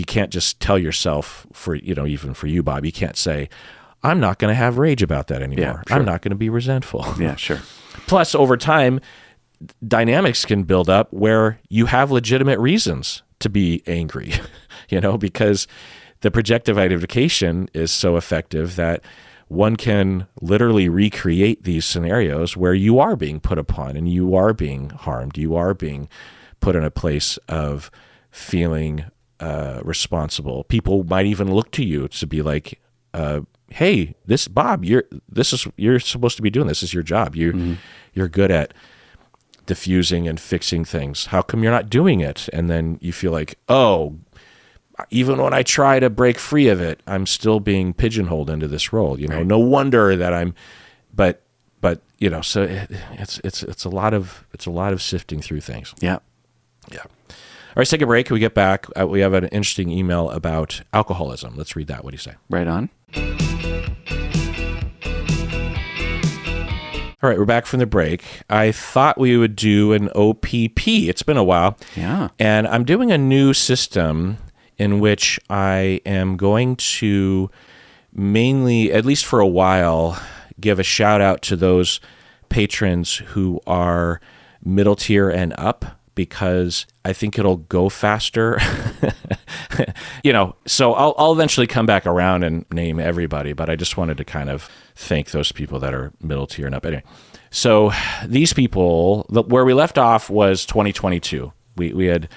can't just tell yourself even for you, Bob, you can't say, I'm not going to have rage about that anymore. Yeah, sure. I'm not going to be resentful. Yeah, sure. Plus, over time, dynamics can build up where you have legitimate reasons to be angry, because the projective identification is so effective that one can literally recreate these scenarios where you are being put upon and you are being harmed. You are being put in a place of feeling responsible. People might even look to you to be like, hey, Bob, you're supposed to be doing this. This is your job. You're good at diffusing and fixing things. How come you're not doing it? And then you feel like, oh, even when I try to break free of it, I'm still being pigeonholed into this role. Right. No wonder that I'm, but so it's a lot of sifting through things. Yeah. Yeah. All right, let's take a break. When we get back, we have an interesting email about alcoholism. Let's read that. What do you say? Right on. All right, we're back from the break. I thought we would do an OPP. It's been a while. Yeah. And I'm doing a new system in which I am going to mainly, at least for a while, give a shout out to those patrons who are middle tier and up, because I think it'll go faster. So I'll eventually come back around and name everybody, but I just wanted to kind of thank those people that are middle tier and up. Anyway, so these people, where we left off was 2022. We had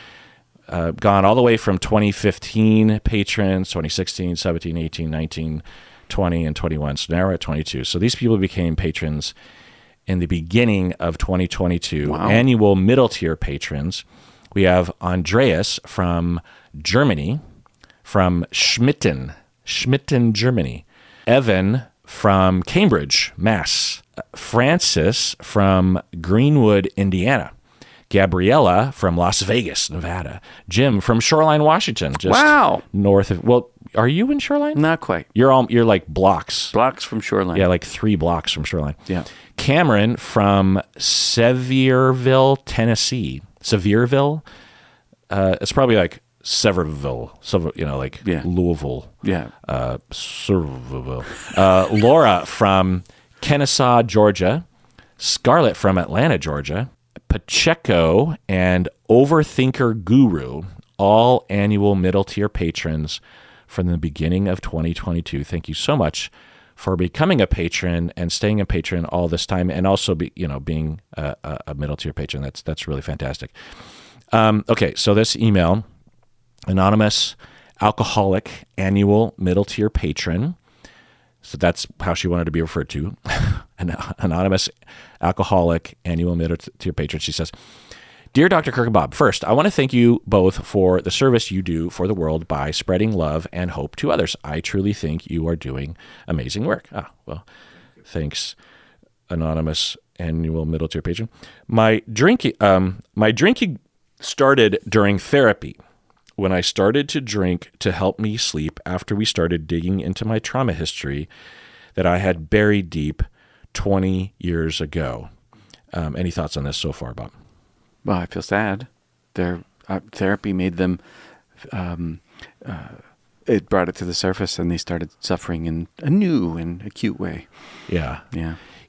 gone all the way from 2015 patrons, 2016, 17, 18, 19, 20, and 21. So now we're at 22. So these people became patrons in the beginning of 2022. Wow. Annual middle tier patrons. We have Andreas from Germany. from Schmitten, Germany. Evan from Cambridge, Mass. Francis from Greenwood, Indiana. Gabriella from Las Vegas, Nevada. Jim from Shoreline, Washington, just north of. Well, are you in Shoreline? Not quite. You're like blocks. Blocks from Shoreline. Yeah, like 3 blocks from Shoreline. Yeah. Cameron from Sevierville, Tennessee. Sevierville. It's probably like Severville, like Louisville. Yeah. Sevierville. Laura from Kennesaw, Georgia. Scarlett from Atlanta, Georgia. Pacheco and Overthinker Guru, all annual middle tier patrons from the beginning of 2022. Thank you so much for becoming a patron and staying a patron all this time, and also being a middle tier patron. That's really fantastic. Okay, so this email, anonymous alcoholic annual middle tier patron. So that's how she wanted to be referred to. An anonymous alcoholic annual middle tier patron. She says, "Dear Dr. Kirk and Bob, first, I want to thank you both for the service you do for the world by spreading love and hope to others. I truly think you are doing amazing work." Well, thanks, anonymous annual middle tier patron. My drinking started during therapy, when I started to drink to help me sleep after we started digging into my trauma history that I had buried deep 20 years ago. Any thoughts on this so far, Bob? Well, I feel sad. Their therapy made them, it brought it to the surface, and they started suffering in a new and acute way. Yeah.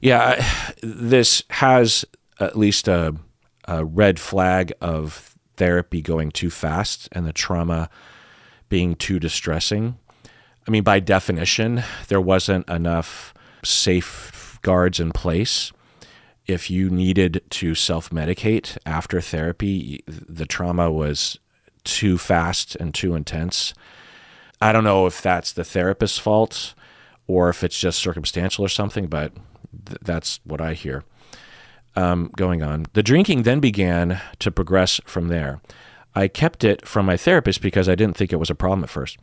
Yeah. This has at least a red flag of therapy going too fast and the trauma being too distressing. I mean, by definition, there wasn't enough safeguards in place. If you needed to self-medicate after therapy, the trauma was too fast and too intense. I don't know if that's the therapist's fault or if it's just circumstantial or something, but that's what I hear. Going on. The drinking then began to progress from there. I kept it from my therapist because I didn't think it was a problem at first.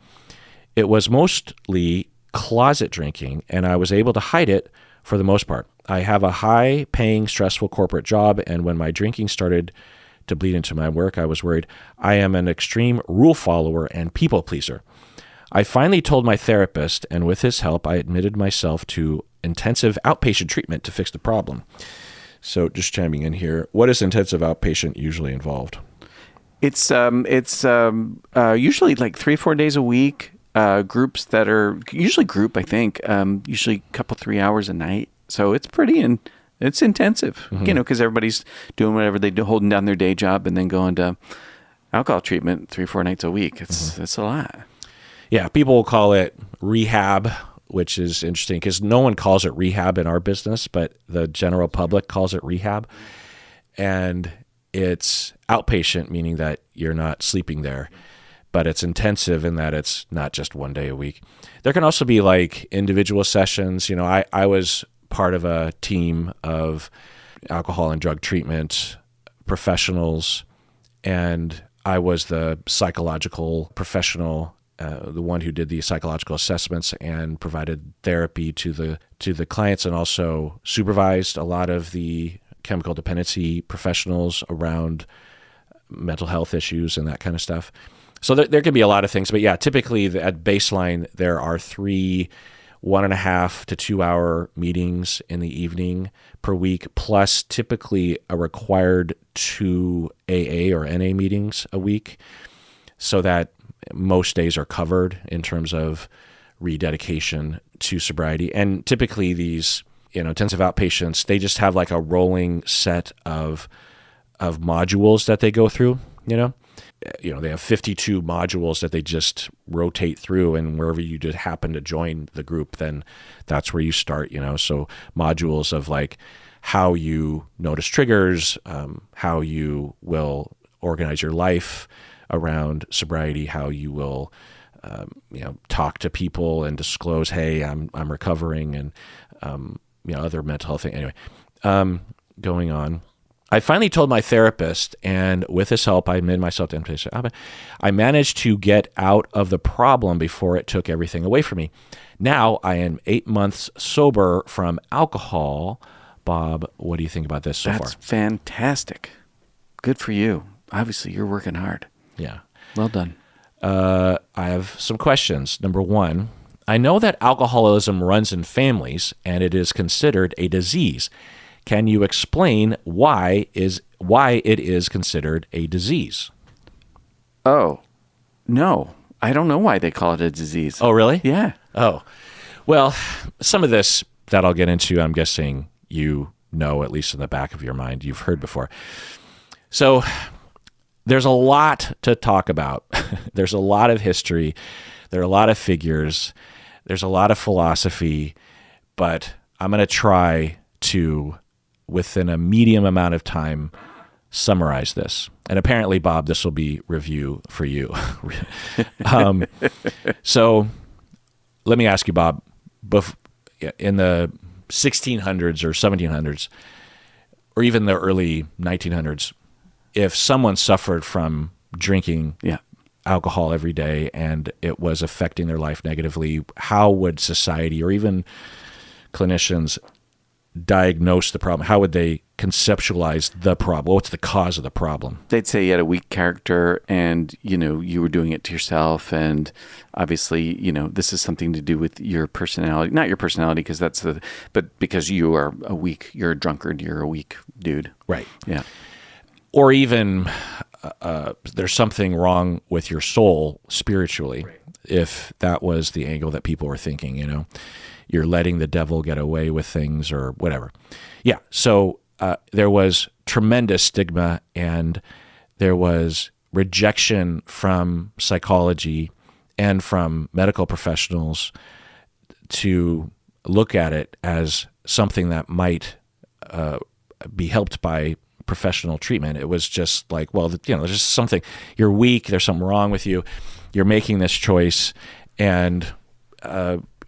It was mostly closet drinking, and I was able to hide it for the most part. I have a high-paying, stressful corporate job, and when my drinking started to bleed into my work, I was worried. I am an extreme rule follower and people pleaser. I finally told my therapist, and with his help, I admitted myself to intensive outpatient treatment to fix the problem. So just chiming in here, what is intensive outpatient usually involved? It's usually like 3-4 days a week, groups that are usually group, I think, usually a couple, 3 hours a night. So it's it's intensive, because everybody's doing whatever they do, holding down their day job and then going to alcohol treatment 3-4 nights a week. It's a lot. Yeah. People will call it rehab, which is interesting because no one calls it rehab in our business, but the general public calls it rehab. And it's outpatient, meaning that you're not sleeping there, but it's intensive in that it's not just 1 day a week. There can also be like individual sessions. I was part of a team of alcohol and drug treatment professionals, and I was the psychological professional, the one who did the psychological assessments and provided therapy to the clients, and also supervised a lot of the chemical dependency professionals around mental health issues and that kind of stuff. So there can be a lot of things, but yeah, typically at baseline, there are 3 1.5 to 2 hour meetings in the evening per week, plus typically a required 2 AA or NA meetings a week, so that most days are covered in terms of rededication to sobriety. And typically these, intensive outpatients, they just have like a rolling set of modules that they go through, they have 52 modules that they just rotate through, and wherever you just happen to join the group, then that's where you start, so modules of like how you notice triggers, how you will organize your life around sobriety, how you will, talk to people and disclose, hey, I'm recovering, and, other mental health things. Anyway, going on. I finally told my therapist, and with his help, I admitted myself to temptation. I managed to get out of the problem before it took everything away from me. Now I am 8 months sober from alcohol. Bob, what do you think about this so far? That's fantastic. Good for you. Obviously, you're working hard. Yeah. Well done. I have some questions. Number one, I know that alcoholism runs in families and it is considered a disease. Can you explain why it is considered a disease? Oh, no. I don't know why they call it a disease. Oh, really? Yeah. Oh, well, some of this that I'll get into, I'm guessing you know, at least in the back of your mind, you've heard before. So there's a lot to talk about. There's a lot of history. There are a lot of figures. There's a lot of philosophy, but I'm going to try to, within a medium amount of time, summarize this. And apparently, Bob, this will be review for you. So let me ask you, Bob, in the 1600s or 1700s, or even the early 1900s, if someone suffered from drinking alcohol every day and it was affecting their life negatively, how would society or even clinicians diagnose the problem? How would they conceptualize the problem? What's the cause of the problem? They'd say you had a weak character and, you were doing it to yourself. And obviously, this is something to do with your personality, not your personality, but because you're a drunkard, you're a weak dude. Right. Yeah. Or even there's something wrong with your soul spiritually, right, if that was the angle that people were thinking, you're letting the devil get away with things or whatever. Yeah. So there was tremendous stigma and there was rejection from psychology and from medical professionals to look at it as something that might be helped by professional treatment. It was just like, well, there's just something, you're weak, there's something wrong with you, you're making this choice, and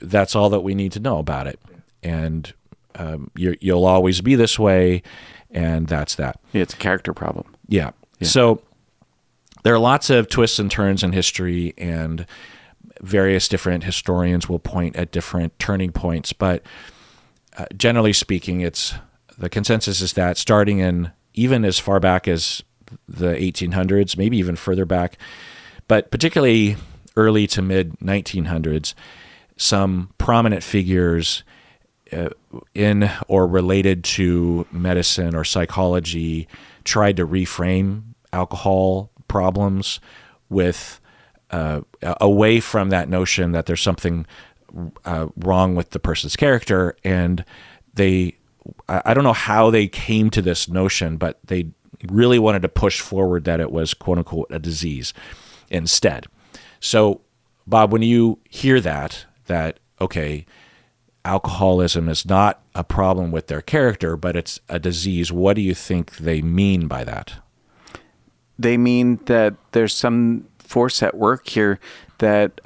that's all that we need to know about it. And you'll always be this way, and that's that. Yeah, it's a character problem. Yeah. So there are lots of twists and turns in history, and various different historians will point at different turning points, but generally speaking, the consensus is that starting in even as far back as the 1800s, maybe even further back, but particularly early to mid 1900s, some prominent figures in or related to medicine or psychology tried to reframe alcohol problems with away from that notion that there's something wrong with the person's character, and I don't know how they came to this notion, but they really wanted to push forward that it was, quote unquote, a disease instead. So, Bob, when you hear that, okay, alcoholism is not a problem with their character, but it's a disease, what do you think they mean by that? They mean that there's some force at work here that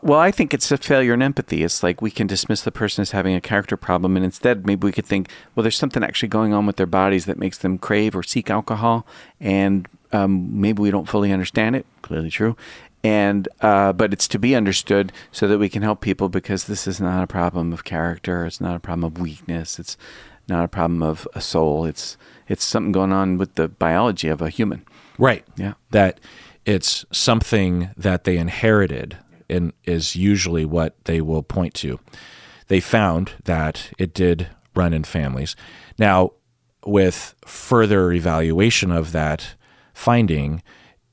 well, I think it's a failure in empathy. It's like we can dismiss the person as having a character problem, and instead maybe we could think, well, there's something actually going on with their bodies that makes them crave or seek alcohol, and maybe we don't fully understand it. Clearly true. And but it's to be understood so that we can help people, because this is not a problem of character. It's not a problem of weakness. It's not a problem of a soul. It's something going on with the biology of a human. Right. Yeah. That it's something that they inherited, and is usually what they will point to. They found that it did run in families. Now, with further evaluation of that finding,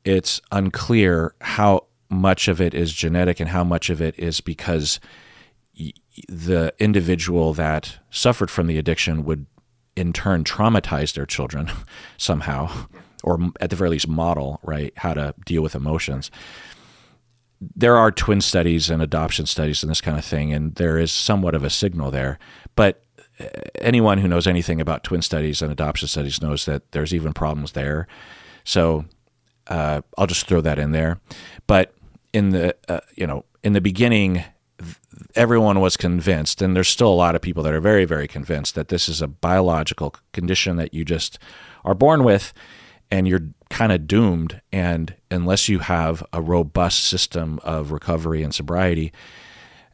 it's unclear how much of it is genetic and how much of it is because the individual that suffered from the addiction would in turn traumatize their children somehow, or at the very least model, right, how to deal with emotions. There are twin studies and adoption studies and this kind of thing, and there is somewhat of a signal there. But anyone who knows anything about twin studies and adoption studies knows that there's even problems there. So I'll just throw that in there. But in the in the beginning, everyone was convinced, and there's still a lot of people that are very, very convinced that this is a biological condition that you just are born with, and you're kind of doomed. And unless you have a robust system of recovery and sobriety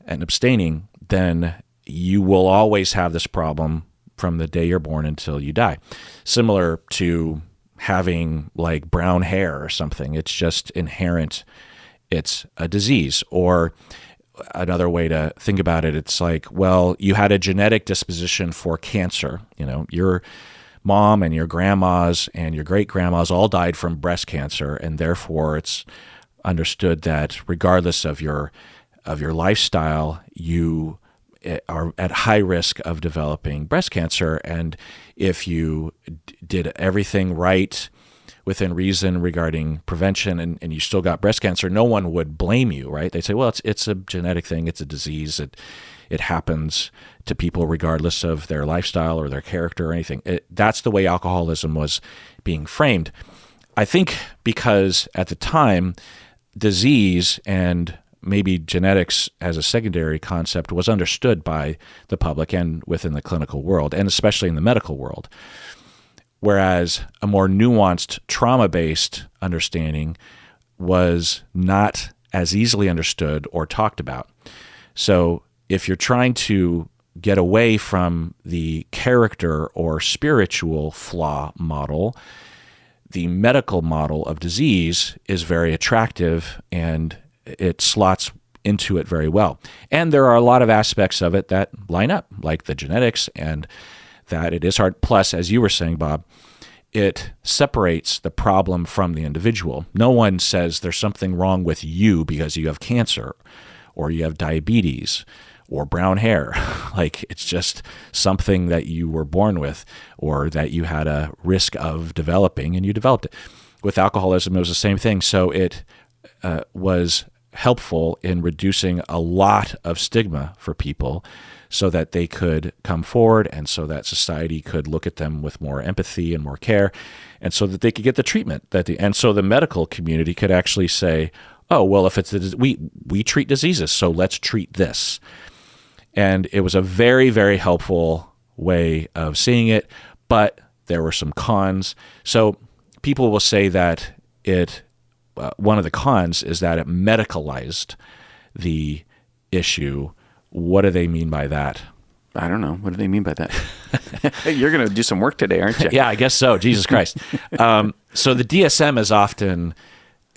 and abstaining, then you will always have this problem from the day you're born until you die. Similar to having like brown hair or something. It's just inherent. It's a disease. Or another way to think about it, it's like, well, you had a genetic disposition for cancer. Your mom and your grandmas and your great-grandmas all died from breast cancer, and therefore it's understood that regardless of your lifestyle, you are at high risk of developing breast cancer. And if you did everything right within reason regarding prevention and you still got breast cancer, no one would blame you, right? They'd say, well, it's a genetic thing. It's a disease. It happens to people regardless of their lifestyle or their character or anything. That's the way alcoholism was being framed. I think because at the time, disease and maybe genetics as a secondary concept was understood by the public and within the clinical world, and especially in the medical world. Whereas a more nuanced trauma-based understanding was not as easily understood or talked about. So if you're trying to get away from the character or spiritual flaw model, the medical model of disease is very attractive and it slots into it very well. And there are a lot of aspects of it that line up, like the genetics and that it is hard. Plus, as you were saying, Bob, it separates the problem from the individual. No one says there's something wrong with you because you have cancer or you have diabetes or brown hair. Like, it's just something that you were born with or that you had a risk of developing and you developed it. With alcoholism, it was the same thing. So it was helpful in reducing a lot of stigma for people so that they could come forward and so that society could look at them with more empathy and more care and so that they could get the treatment and so the medical community could actually say, oh, well, if it's we treat diseases, so let's treat this. And it was a very, very helpful way of seeing it, but there were some cons. So people will say that one of the cons is that it medicalized the issue. What do they mean by that? I don't know. What do they mean by that? You're going to do some work today, aren't you? Yeah, I guess so. Jesus Christ. So the DSM is often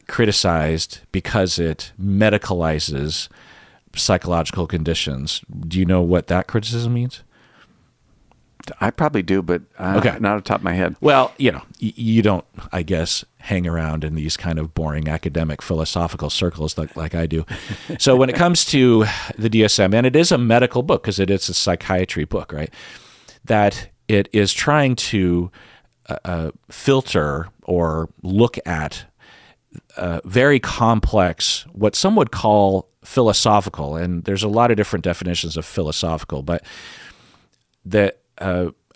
criticized because it medicalizes psychological conditions. Do you know what that criticism means? I probably do, but okay. Not off the top of my head. Well, you don't, I guess, hang around in these kind of boring academic philosophical circles like I do. So when it comes to the DSM, and it is a medical book because it is a psychiatry book, right? That it is trying to filter or look at very complex, what some would call philosophical, and there's a lot of different definitions of philosophical, but that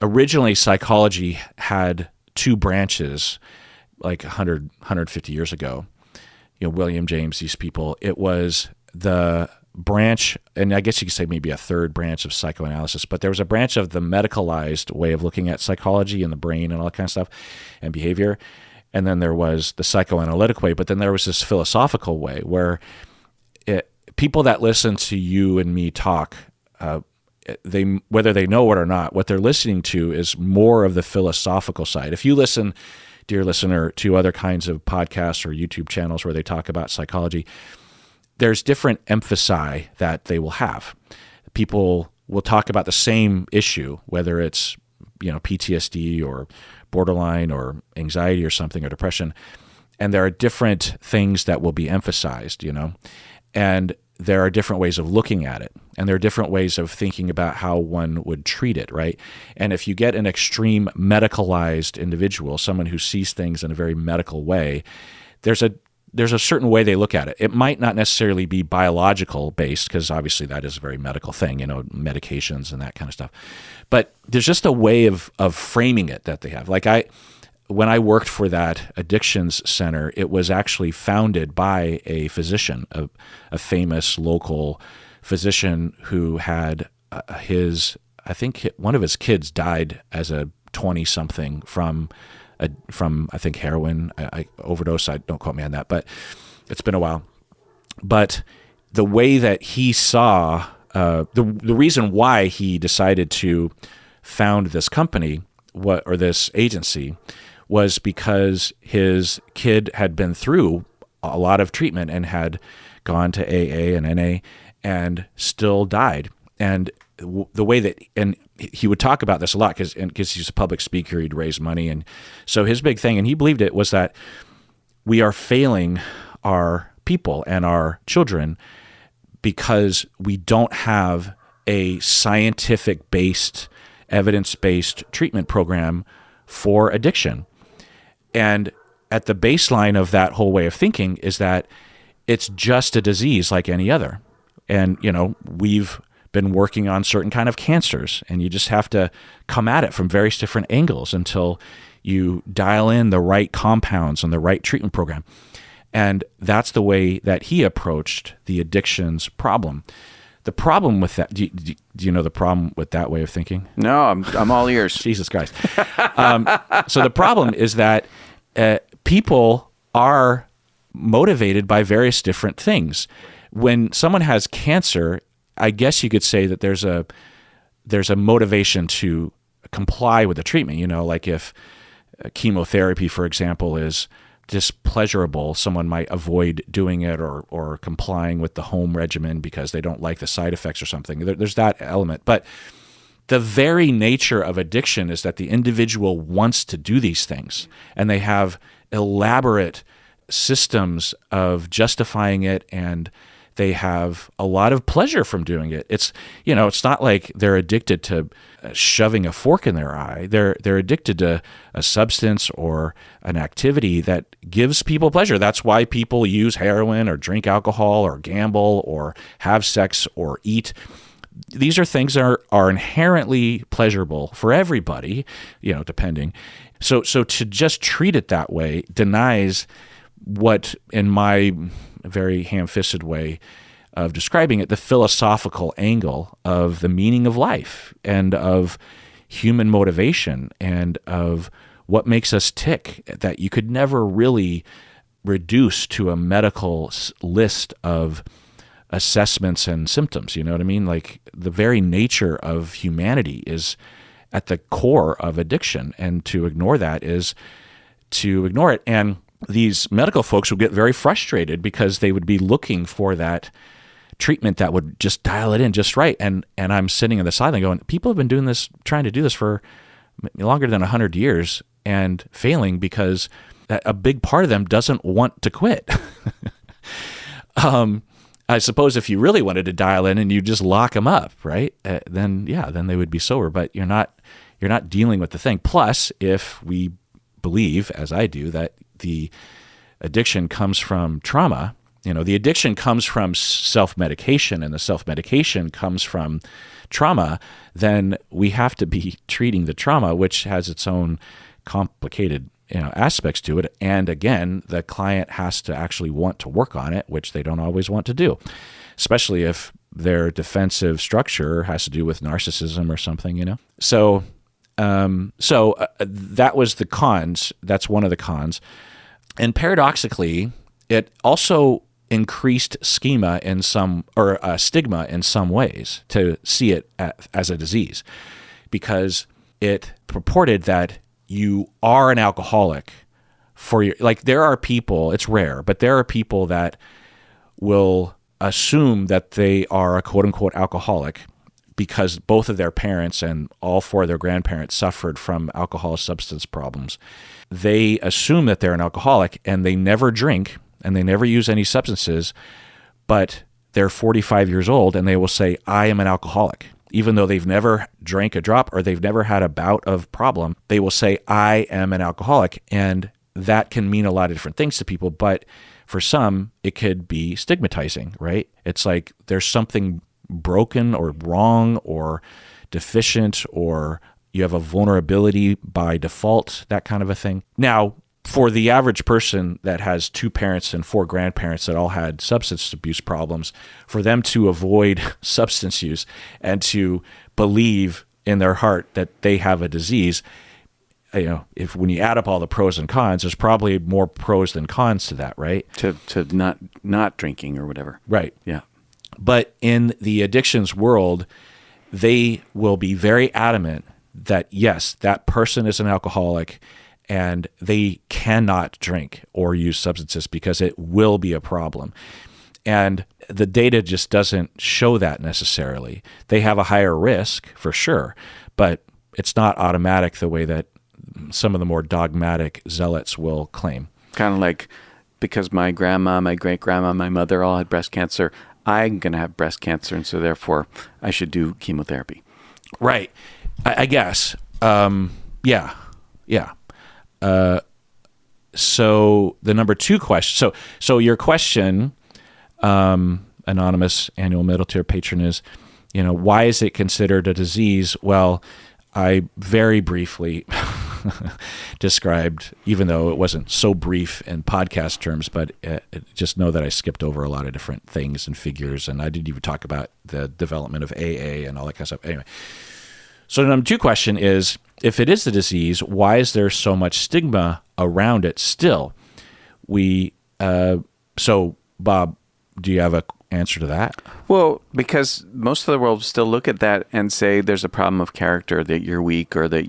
originally psychology had two branches, like 150 years ago. William James, these people, it was the branch, and I guess you could say maybe a third branch of psychoanalysis, but there was a branch of the medicalized way of looking at psychology and the brain and all that kind of stuff and behavior. And then there was the psychoanalytic way, but then there was this philosophical way where people that listen to you and me talk, whether they know it or not, what they're listening to is more of the philosophical side. If you listen, dear listener, to other kinds of podcasts or YouTube channels where they talk about psychology, there's different emphasis that they will have. People will talk about the same issue, whether it's PTSD or borderline or anxiety or something or depression, and there are different things that will be emphasized, and there are different ways of looking at it, and there are different ways of thinking about how one would treat it, right? And if you get an extreme medicalized individual, someone who sees things in a very medical way, there's a certain way they look at it. It might not necessarily be biological based, because obviously that is a very medical thing, medications and that kind of stuff. But there's just a way of framing it that they have. Like when I worked for that addictions center, it was actually founded by a physician, a famous local physician who had I think one of his kids died as a 20-something from I think heroin overdose. Don't quote me on that, but it's been a while. But the way that he saw the reason why he decided to found this company or this agency was because his kid had been through a lot of treatment and had gone to AA and NA and still died. And the way that, and he would talk about this a lot because he's a public speaker, he'd raise money. And so his big thing, and he believed it, was that we are failing our people and our children because we don't have a scientific-based, evidence-based treatment program for addiction. And at the baseline of that whole way of thinking is that it's just a disease like any other. And, we've been working on certain kind of cancers, and you just have to come at it from various different angles until you dial in the right compounds and the right treatment program. And that's the way that he approached the addictions problem. The problem with that, do you know the problem with that way of thinking? No, I'm all ears. Jesus Christ. So the problem is that people are motivated by various different things. When someone has cancer, I guess you could say that there's a motivation to comply with the treatment. Like if chemotherapy, for example, is displeasurable, someone might avoid doing it or complying with the home regimen because they don't like the side effects or something. There's that element. But the very nature of addiction is that the individual wants to do these things, and they have elaborate systems of justifying it, and they have a lot of pleasure from doing it. It's not like they're addicted to shoving a fork in their eye. They're addicted to a substance or an activity that gives people pleasure. That's why people use heroin or drink alcohol or gamble or have sex or eat. These are things that are inherently pleasurable for everybody, depending. So to just treat it that way denies what, in my very ham-fisted way of describing it, the philosophical angle of the meaning of life and of human motivation and of what makes us tick, that you could never really reduce to a medical list of assessments and symptoms. You know what I mean? Like the very nature of humanity is at the core of addiction, and to ignore that is to ignore it. And these medical folks would get very frustrated because they would be looking for that treatment that would just dial it in just right. And I'm sitting on the sideline going, people have been trying to do this for longer than 100 years and failing because a big part of them doesn't want to quit. I suppose if you really wanted to dial in and you just lock them up, right? Then they would be sober, but you're not dealing with the thing. Plus, if we believe, as I do, that the addiction comes from trauma, the addiction comes from self-medication and the self-medication comes from trauma, then we have to be treating the trauma, which has its own complicated aspects to it. And again, the client has to actually want to work on it, which they don't always want to do, especially if their defensive structure has to do with narcissism or something, So that was the cons. That's one of the cons. And paradoxically, it also increased stigma in some ways to see it as a disease, because it purported that you are an alcoholic there are people, it's rare, but there are people that will assume that they are a quote unquote alcoholic because both of their parents and all four of their grandparents suffered from alcohol substance problems. They assume that they're an alcoholic and they never drink and they never use any substances, but they're 45 years old and they will say, I am an alcoholic. Even though they've never drank a drop or they've never had a bout of problem, they will say, I am an alcoholic. And that can mean a lot of different things to people, but for some, it could be stigmatizing, right? It's like there's something broken or wrong or deficient, or you have a vulnerability by default, that kind of a thing. Now, for the average person that has 2 parents and 4 grandparents that all had substance abuse problems, for them to avoid substance use and to believe in their heart that they have a disease, if when you add up all the pros and cons, there's probably more pros than cons to that, right? To not drinking or whatever. Right. Yeah. But in the addictions world, they will be very adamant that, yes, that person is an alcoholic and they cannot drink or use substances because it will be a problem. And the data just doesn't show that necessarily. They have a higher risk for sure, but it's not automatic the way that some of the more dogmatic zealots will claim. Kind of like, because my grandma, my great-grandma, my mother all had breast cancer, I'm going to have breast cancer, and so therefore I should do chemotherapy. Right. I guess. Yeah. So the number 2 question. So your question, anonymous annual middle tier patron, is, why is it considered a disease? Well, I very briefly described, even though it wasn't so brief in podcast terms, but just know that I skipped over a lot of different things and figures, and I didn't even talk about the development of AA and all that kind of stuff. Anyway, so the number 2 question is, if it is a disease, why is there so much stigma around it still? So Bob, do you have an answer to that? Well, because most of the world still look at that and say there's a problem of character, that you're weak, or that,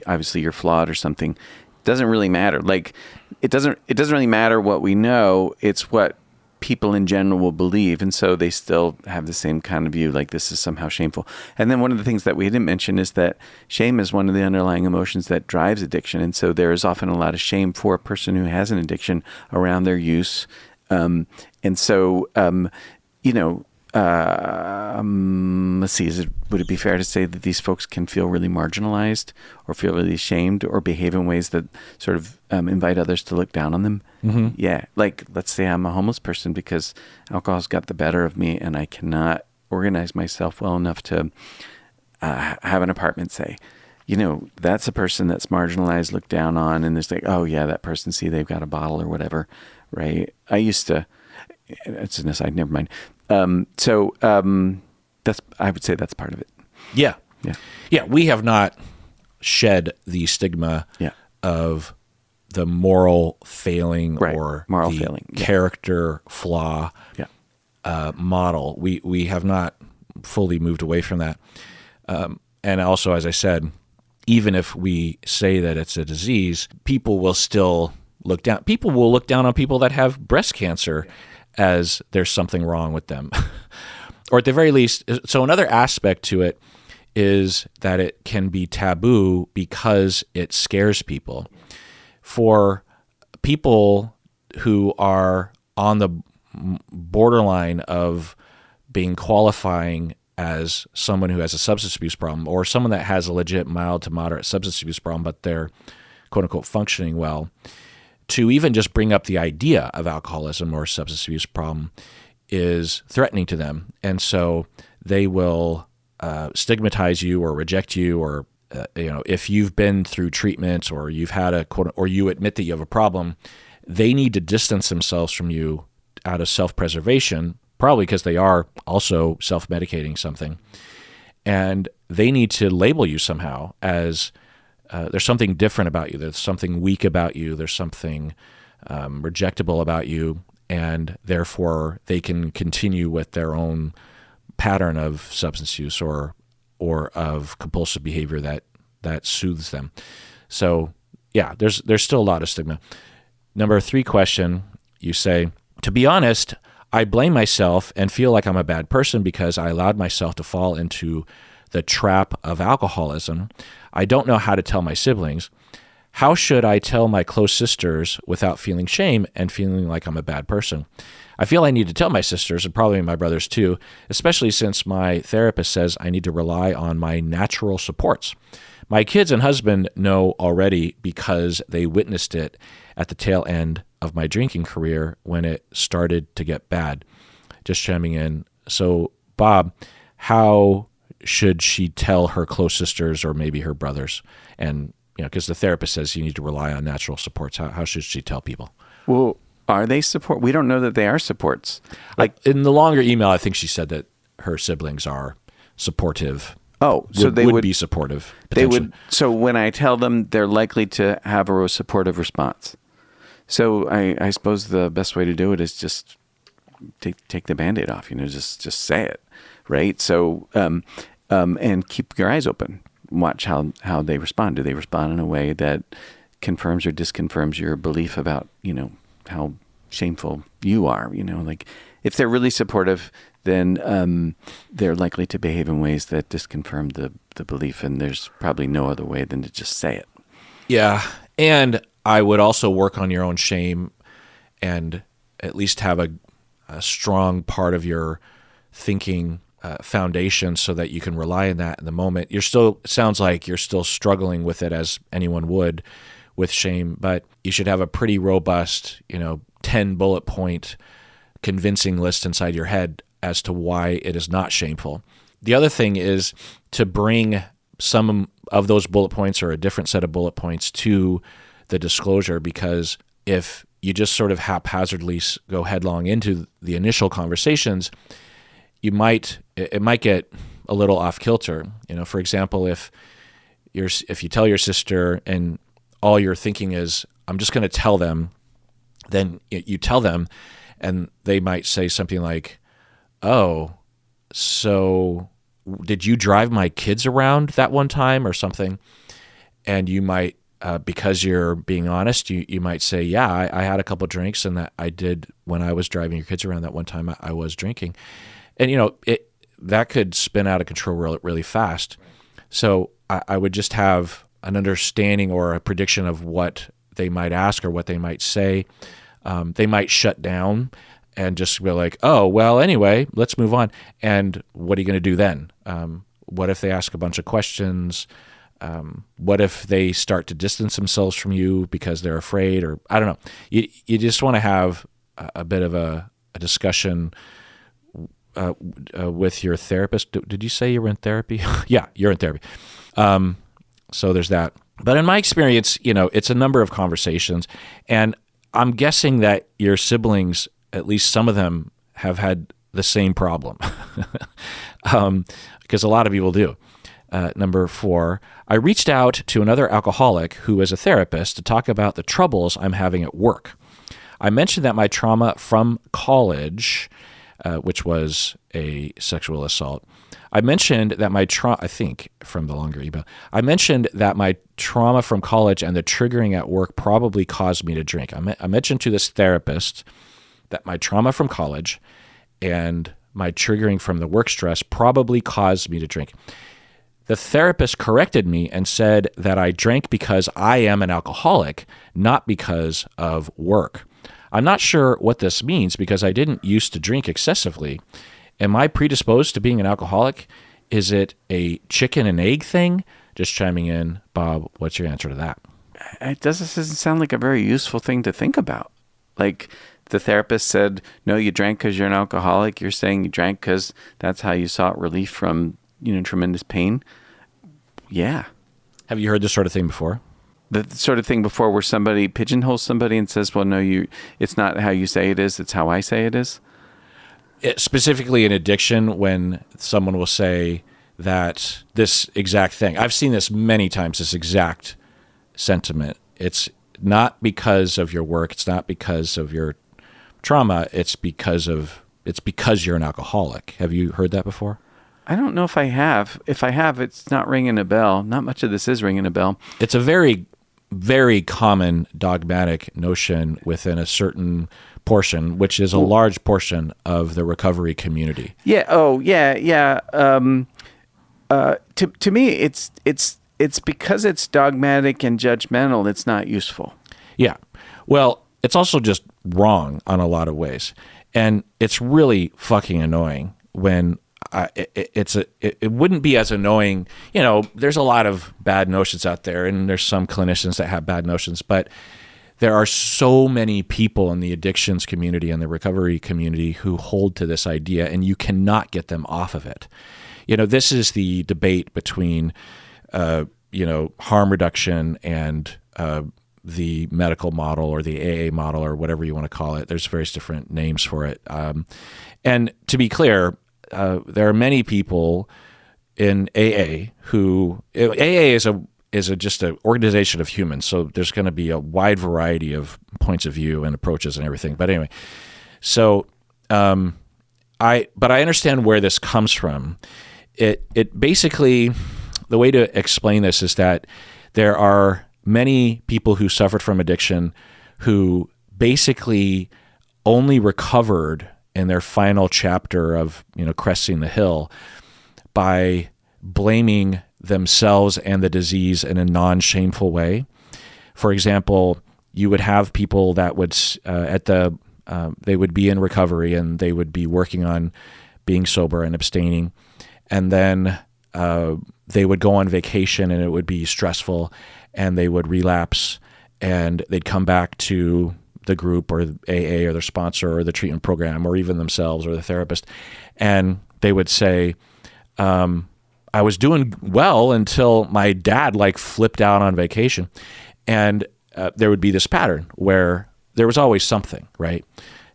obviously you're flawed or something. It doesn't really matter. Like, it doesn't really matter what we know. It's what people in general will believe. And so they still have the same kind of view, like this is somehow shameful. And then one of the things that we didn't mention is that shame is one of the underlying emotions that drives addiction. And so there is often a lot of shame for a person who has an addiction around their use. And so, let's see, would it be fair to say that these folks can feel really marginalized or feel really ashamed or behave in ways that sort of invite others to look down on them? Mm-hmm. Yeah. Like, let's say I'm a homeless person because alcohol's got the better of me and I cannot organize myself well enough to have an apartment, say. That's a person that's marginalized, looked down on, and there's like, oh yeah, that person, see, they've got a bottle or whatever, right? It's an aside, never mind. I would say that's part of it. Yeah. We have not shed the stigma of the moral failing or moral the failing, character flaw model. We have not fully moved away from that. And also, as I said, even if we say that it's a disease, people will still look down. People will look down on people that have breast cancer as there's something wrong with them. Or at the very least, so another aspect to it is that it can be taboo because it scares people. For people who are on the borderline of being qualifying as someone who has a substance abuse problem, or someone that has a legit mild to moderate substance abuse problem, but they're quote unquote functioning well, to even just bring up the idea of alcoholism or substance abuse problem is threatening to them. And so they will stigmatize you or reject you, or if you've been through treatment or you've had or you admit that you have a problem, they need to distance themselves from you out of self-preservation, probably because they are also self-medicating something. And they need to label you somehow as there's something different about you. There's something weak about you. There's something rejectable about you. And therefore, they can continue with their own pattern of substance use or of compulsive behavior that soothes them. So, yeah, there's still a lot of stigma. Number 3 question, you say, to be honest, I blame myself and feel like I'm a bad person because I allowed myself to fall into the trap of alcoholism. I don't know how to tell my siblings. How should I tell my close sisters without feeling shame and feeling like I'm a bad person? I feel I need to tell my sisters, and probably my brothers too, especially since my therapist says I need to rely on my natural supports. My kids and husband know already because they witnessed it at the tail end of my drinking career when it started to get bad. Just chiming in. So, Bob, how should she tell her close sisters or maybe her brothers? And because the therapist says you need to rely on natural supports. How should she tell people? Well, are they support? We don't know that they are supports. Like in the longer email, I think she said that her siblings are supportive. Oh, so they would be supportive. They would. So when I tell them, they're likely to have a supportive response. So I suppose the best way to do it is just take the Band-Aid off. Just say it, right? So and keep your eyes open. Watch how they respond. Do they respond in a way that confirms or disconfirms your belief about how shameful you are? Like if they're really supportive, then they're likely to behave in ways that disconfirm the belief, and there's probably no other way than to just say it. Yeah, and I would also work on your own shame and at least have a strong part of your thinking foundation so that you can rely on that in the moment. Sounds like you're still struggling with it, as anyone would with shame, but you should have a pretty robust, 10 bullet point convincing list inside your head as to why it is not shameful. The other thing is to bring some of those bullet points or a different set of bullet points to the disclosure, because if you just sort of haphazardly go headlong into the initial conversations, it might get a little off kilter. For example, if you tell your sister and all you're thinking is, I'm just going to tell them, then you tell them and they might say something like, oh, so did you drive my kids around that one time or something? And you might, because you're being honest, you might say, yeah, I had a couple drinks, and that I did when I was driving your kids around that one time. I was drinking. And, that could spin out of control really fast. So I would just have an understanding or a prediction of what they might ask or what they might say. They might shut down and just be like, oh, well, anyway, let's move on. And what are you going to do then? What if they ask a bunch of questions? What if they start to distance themselves from you because they're afraid? Or I don't know. You just want to have a bit of a discussion with your therapist. Did you say you were in therapy? Yeah, you're in therapy. So there's that. But in my experience, it's a number of conversations. And I'm guessing that your siblings, at least some of them, have had the same problem, because a lot of people do. Number 4, I reached out to another alcoholic who is a therapist to talk about the troubles I'm having at work. I mentioned that my trauma from college, which was a sexual assault, I mentioned that my I think from the longer email, I mentioned that my trauma from college and the triggering at work probably caused me to drink. I mentioned to this therapist that my trauma from college and my triggering from the work stress probably caused me to drink. The therapist corrected me and said that I drank because I am an alcoholic, not because of work. I'm not sure what this means because I didn't used to drink excessively. Am I predisposed to being an alcoholic? Is it a chicken and egg thing? Just chiming in. Bob, what's your answer to that? It doesn't sound like a very useful thing to think about. Like the therapist said, no, you drank because you're an alcoholic. You're saying you drank because that's how you sought relief from, tremendous pain. Yeah. Have you heard this sort of thing before? The sort of thing before where somebody pigeonholes somebody and says, well, no, it's not how you say it is. It's how I say it is. Specifically in addiction, when someone will say that this exact thing. I've seen this many times, this exact sentiment. It's not because of your work. It's not because of your trauma. It's because you're an alcoholic. Have you heard that before? I don't know if I have. If I have, it's not ringing a bell. Not much of this is ringing a bell. It's a very, very common dogmatic notion within a certain portion, which is a large portion of the recovery community. Yeah. Oh, yeah. Yeah. To me, it's because it's dogmatic and judgmental. It's not useful. Yeah. Well, it's also just wrong on a lot of ways, and it's really fucking annoying when it wouldn't be as annoying. There's a lot of bad notions out there, and there's some clinicians that have bad notions, but there are so many people in the addictions community and the recovery community who hold to this idea, and you cannot get them off of it. This is the debate between, harm reduction and the medical model or the AA model or whatever you want to call it. There's various different names for it. And to be clear, there are many people in AA who AA is just an organization of humans. So there's going to be a wide variety of points of view and approaches and everything. But anyway, so I understand where this comes from. It basically, the way to explain this is that there are many people who suffered from addiction who basically only recovered in their final chapter of, cresting the hill by blaming themselves and the disease in a non-shameful way. For example, you would have people that would they would be in recovery and they would be working on being sober and abstaining, and then they would go on vacation and it would be stressful, and they would relapse, and they'd come back to the group or AA or their sponsor or the treatment program or even themselves or the therapist, and they would say, I was doing well until my dad flipped out on vacation. And there would be this pattern where there was always something, right?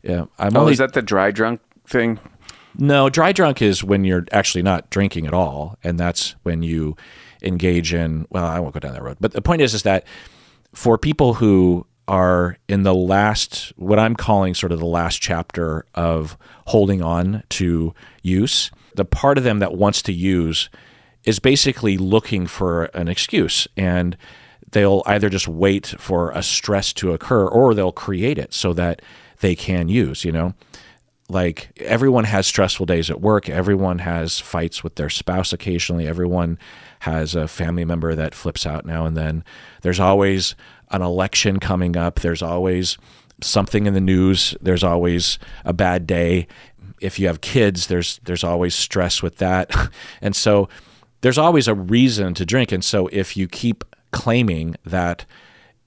Yeah. Is that the dry drunk thing? No, dry drunk is when you're actually not drinking at all. And that's when you engage in, well, I won't go down that road. But the point is that for people who are in the last, what I'm calling sort of the last chapter of holding on to use, the part of them that wants to use is basically looking for an excuse, and they'll either just wait for a stress to occur or they'll create it so that they can use, Like everyone has stressful days at work. Everyone has fights with their spouse occasionally. Everyone has a family member that flips out now and then. There's always an election coming up. There's always something in the news. There's always a bad day. If you have kids, there's always stress with that. And so there's always a reason to drink. And so if you keep claiming that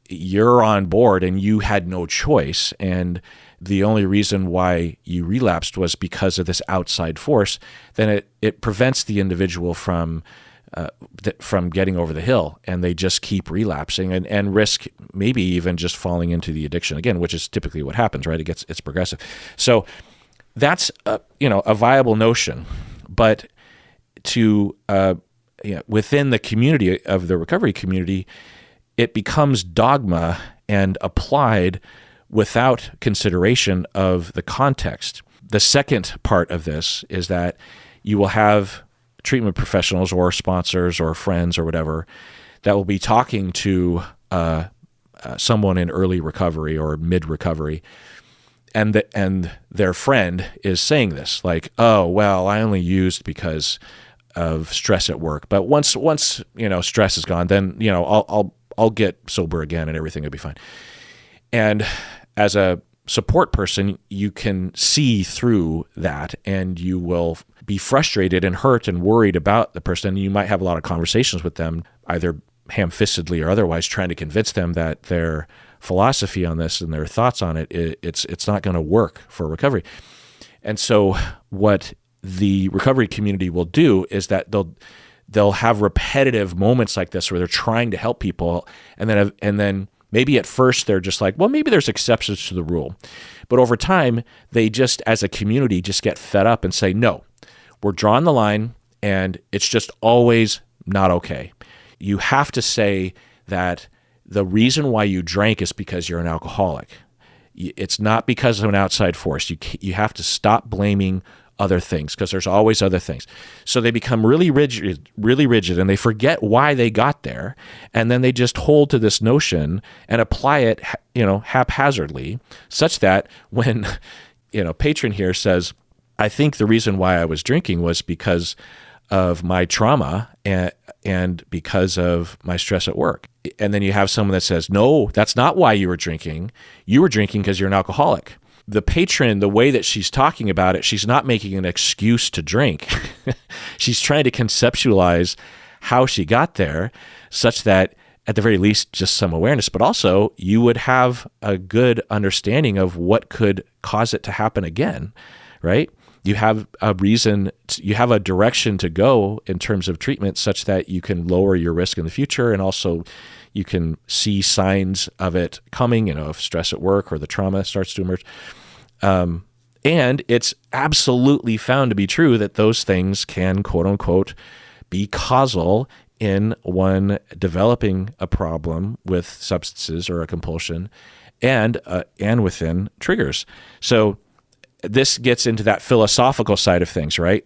you're on board and you had no choice, and the only reason why you relapsed was because of this outside force, then it prevents the individual from getting over the hill, and they just keep relapsing and risk maybe even just falling into the addiction again, which is typically what happens, right? It's progressive. So that's a viable notion, but to within the community of the recovery community, it becomes dogma and applied without consideration of the context. The second part of this is that you will have treatment professionals or sponsors or friends or whatever that will be talking to someone in early recovery or mid-recovery, and their friend is saying this, like, oh, well, I only used because of stress at work, but once stress is gone, then I'll get sober again and everything will be fine. And as a support person, you can see through that, and you will be frustrated and hurt and worried about the person. You might have a lot of conversations with them, either ham-fistedly or otherwise, trying to convince them that their philosophy on this and their thoughts on it's not going to work for recovery. And so what the recovery community will do is that they'll have repetitive moments like this where they're trying to help people, and then maybe at first they're just like, well, maybe there's exceptions to the rule. But over time, they just, as a community, just get fed up and say, no, we're drawing the line, and it's just always not okay. You have to say that the reason why you drank is because you're an alcoholic. It's not because of an outside force. You have to stop blaming other things, because there's always other things. So they become really rigid, and they forget why they got there, and then they just hold to this notion and apply it, haphazardly, such that when, patron here says, I think the reason why I was drinking was because of my trauma and because of my stress at work. And then you have someone that says, no, that's not why you were drinking. You were drinking because you're an alcoholic. The patron, the way that she's talking about it, she's not making an excuse to drink. She's trying to conceptualize how she got there, such that at the very least, just some awareness, but also you would have a good understanding of what could cause it to happen again, right? you have a reason, you have a direction to go in terms of treatment such that you can lower your risk in the future. And also you can see signs of it coming, if stress at work or the trauma starts to emerge. And it's absolutely found to be true that those things can, quote unquote, be causal in one developing a problem with substances or a compulsion and within triggers. So this gets into that philosophical side of things, right?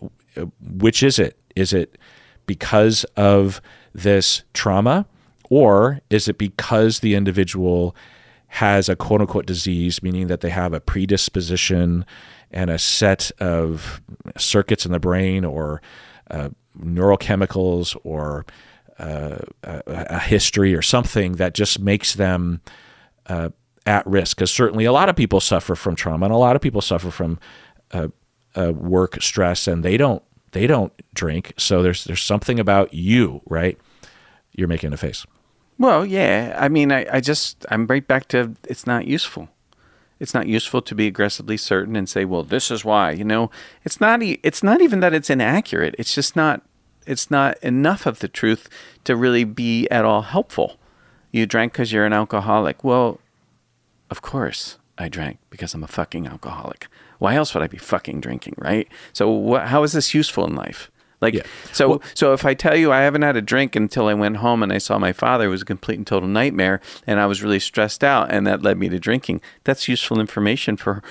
Which is it? Is it because of this trauma, or is it because the individual has a quote unquote disease, meaning that they have a predisposition and a set of circuits in the brain or neurochemicals or a history or something that just makes them at risk? Because certainly a lot of people suffer from trauma, and a lot of people suffer from work stress, and they don't drink. So there's something about you, right? You're making a face. Well, yeah. I mean, I'm right back to it's not useful. It's not useful to be aggressively certain and say, well, this is why. It's not even that it's inaccurate. It's just not. It's not enough of the truth to really be at all helpful. You drank because you're an alcoholic. Well, of course I drank because I'm a fucking alcoholic. Why else would I be fucking drinking, right? So how is this useful in life? So if I tell you I haven't had a drink until I went home and I saw my father, it was a complete and total nightmare, and I was really stressed out, and that led me to drinking. That's useful information for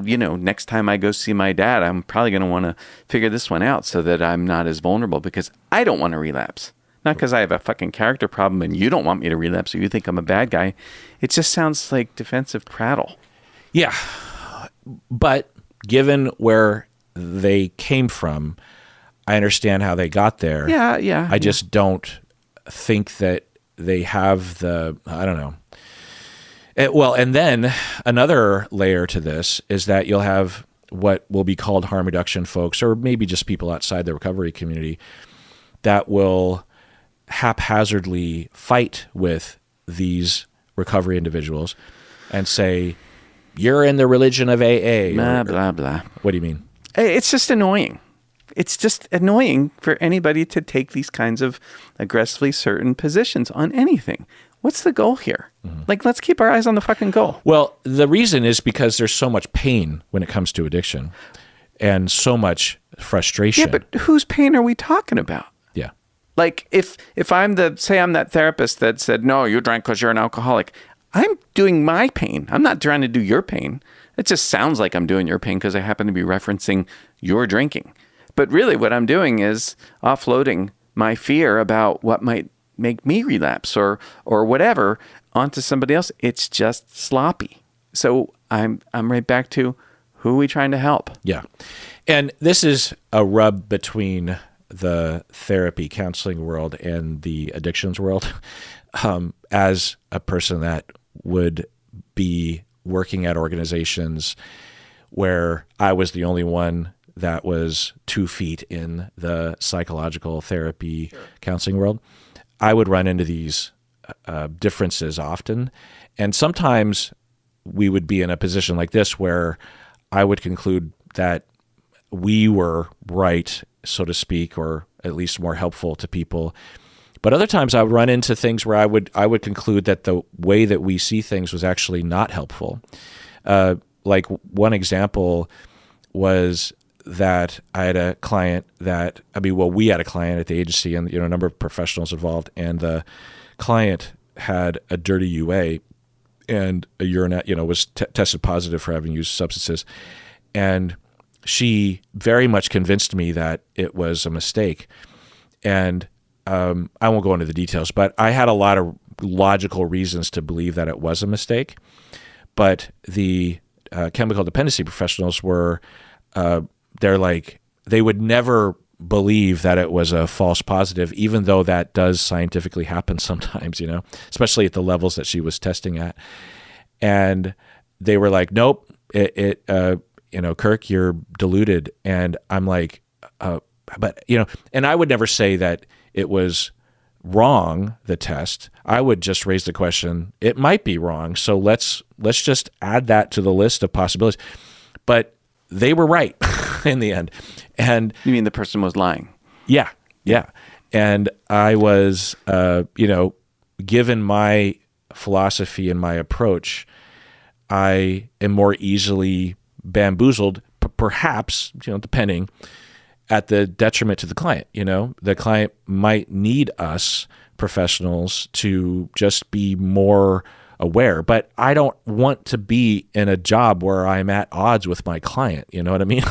next time I go see my dad. I'm probably going to want to figure this one out so that I'm not as vulnerable, because I don't want to relapse. Not because I have a fucking character problem and you don't want me to relapse or you think I'm a bad guy. It just sounds like defensive prattle. Yeah. But given where they came from, I understand how they got there. Yeah. I just don't think that they have I don't know. And then another layer to this is that you'll have what will be called harm reduction folks, or maybe just people outside the recovery community, that will haphazardly fight with these recovery individuals and say, you're in the religion of AA. Blah, blah, blah. What do you mean? It's just annoying. It's just annoying for anybody to take these kinds of aggressively certain positions on anything. What's the goal here? Mm-hmm. Let's keep our eyes on the fucking goal. Well, the reason is because there's so much pain when it comes to addiction and so much frustration. Yeah, but whose pain are we talking about? Yeah. If I'm that therapist that said, no, you drank because you're an alcoholic, I'm doing my pain. I'm not trying to do your pain. It just sounds like I'm doing your pain because I happen to be referencing your drinking. But really what I'm doing is offloading my fear about what might make me relapse or whatever onto somebody else. It's just sloppy. So I'm right back to, who are we trying to help? Yeah. And this is a rub between the therapy counseling world and the addictions world. As a person that would be working at organizations where I was the only one that was 2 feet in the psychological therapy counseling world, I would run into these differences often. And sometimes we would be in a position like this where I would conclude that we were right, so to speak, or at least more helpful to people. But other times I would run into things where I would conclude that the way that we see things was actually not helpful. Like one example was that I had a client we had a client at the agency, and a number of professionals involved, and the client had a dirty UA and a urinate, was tested positive for having used substances. And she very much convinced me that it was a mistake. And I won't go into the details, but I had a lot of logical reasons to believe that it was a mistake. But the chemical dependency professionals were, they would never believe that it was a false positive, even though that does scientifically happen sometimes, especially at the levels that she was testing at. And they were like, nope, Kirk, you're deluded. And I'm like, and I would never say that it was wrong, the test. I would just raise the question, it might be wrong. So let's just add that to the list of possibilities. But they were right. in the end. And You mean the person was lying? yeah. And I was, given my philosophy and my approach, I am more easily bamboozled, perhaps, depending, at the detriment to the client. The client might need us professionals to just be more aware, but I don't want to be in a job where I'm at odds with my client. You know what I mean?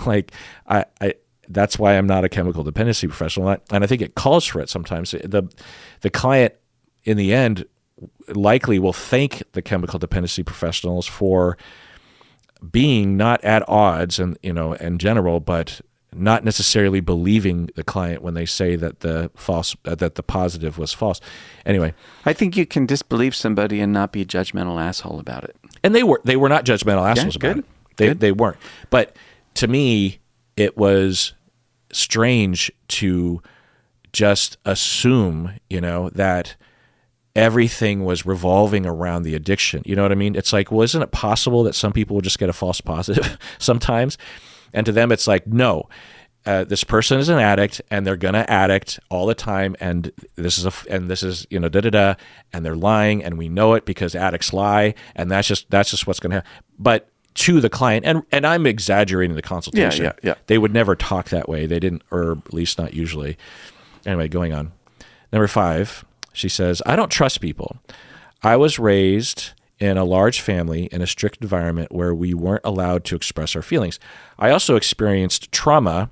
Like I that's why I'm not a chemical dependency professional. And I think it calls for it sometimes. The client in the end likely will thank the chemical dependency professionals for being not at odds and, in general, but not necessarily believing the client when they say that the positive was false. Anyway, I think you can disbelieve somebody and not be a judgmental asshole about it. And they were not judgmental assholes about it. They weren't. But to me, it was strange to just assume, that everything was revolving around the addiction. You know what I mean? It's like, well, isn't it possible that some people will just get a false positive sometimes? And to them, it's like, no, this person is an addict, and they're gonna addict all the time, and this is and they're lying, and we know it because addicts lie, and that's just what's gonna happen. But to the client, and I'm exaggerating the consultation. Yeah. They would never talk that way. They didn't, or at least not usually. Anyway, going on. Number 5, she says, I don't trust people. I was raised in a large family in a strict environment where we weren't allowed to express our feelings. I also experienced trauma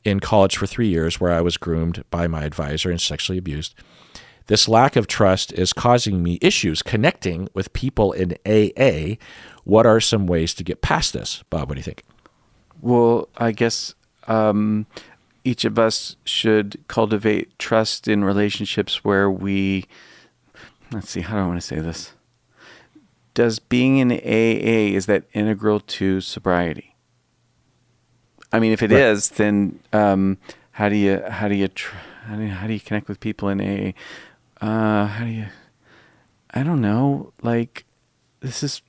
in college for 3 years where I was groomed by my advisor and sexually abused. This lack of trust is causing me issues connecting with people in AA. What are some ways to get past this? Bob, what do you think? Well, I guess each of us should cultivate trust in relationships where let's see, how do I want to say this? Does being in AA, is that integral to sobriety? I mean, if it is, then how do you connect with people in AA? I don't know. Like, there's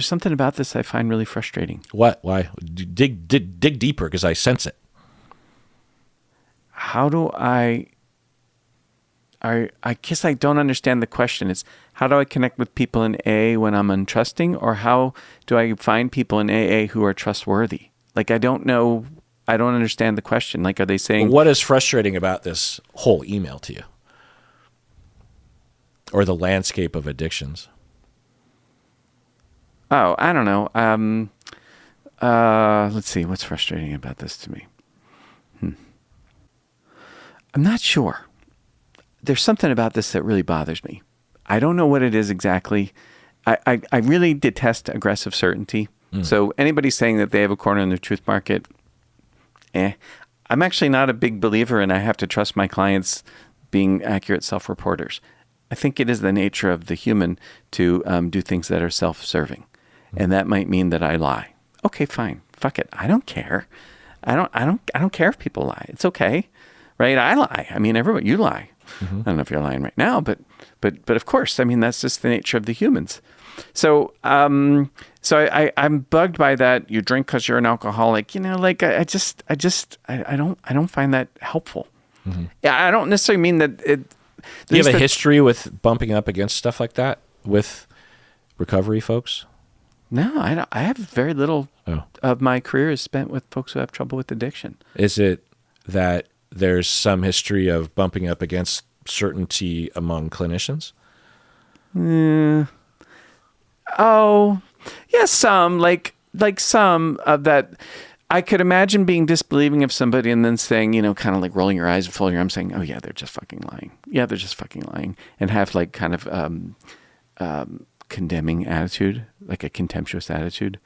something about this I find really frustrating. What? Why? Dig deeper, because I sense it. How do I guess I don't understand the question. It's how do I connect with people in AA when I'm untrusting, or how do I find people in AA who are trustworthy? Like, I don't know. I don't understand the question. Like, are they saying... Well, what is frustrating about this whole email to you? Or the landscape of addictions? Oh, I don't know. Let's see. What's frustrating about this to me? I'm not sure. There's something about this that really bothers me. I don't know what it is exactly. I really detest aggressive certainty. So anybody saying that they have a corner in the truth market, I'm actually not a big believer in I have to trust my clients being accurate self-reporters. I think it is the nature of the human to do things that are self-serving. And that might mean that I lie. Okay, fine. Fuck it. I don't care. I don't care if people lie. It's okay. Right? I lie. I mean, you lie. I don't know if you're lying right now, but of course, I mean, that's just the nature of the humans. So I'm bugged by that. You drink because you're an alcoholic. Like I don't find that helpful. Yeah, I don't necessarily mean that it. Do you have a history with bumping up against stuff like that with recovery folks? No, I don't. I have very little of my career is spent with folks who have trouble with addiction. Is it that there's some history of bumping up against certainty among clinicians? Oh, yeah, some like some of that. I could imagine being disbelieving of somebody and then saying, kind of like rolling your eyes and folding your arms, saying, "Oh yeah, they're just fucking lying. Yeah, they're just fucking lying," and have like kind of condemning attitude, like a contemptuous attitude.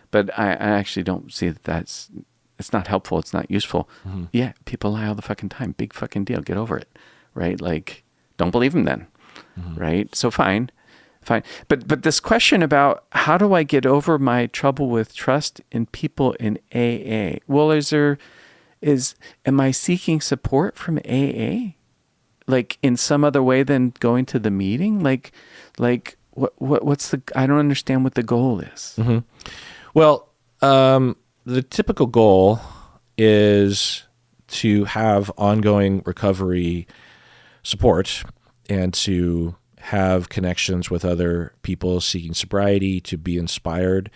But I actually don't see that it's not helpful. It's not useful. Yeah, people lie all the fucking time. Big fucking deal. Get over it, right? Like, don't believe them then, right? So fine. But this question about how do I get over my trouble with trust in people in AA? Well, am I seeking support from AA? Like in some other way than going to the meeting? Like what's I don't understand what the goal is. Well, the typical goal is to have ongoing recovery support and to have connections with other people seeking sobriety, to be inspired,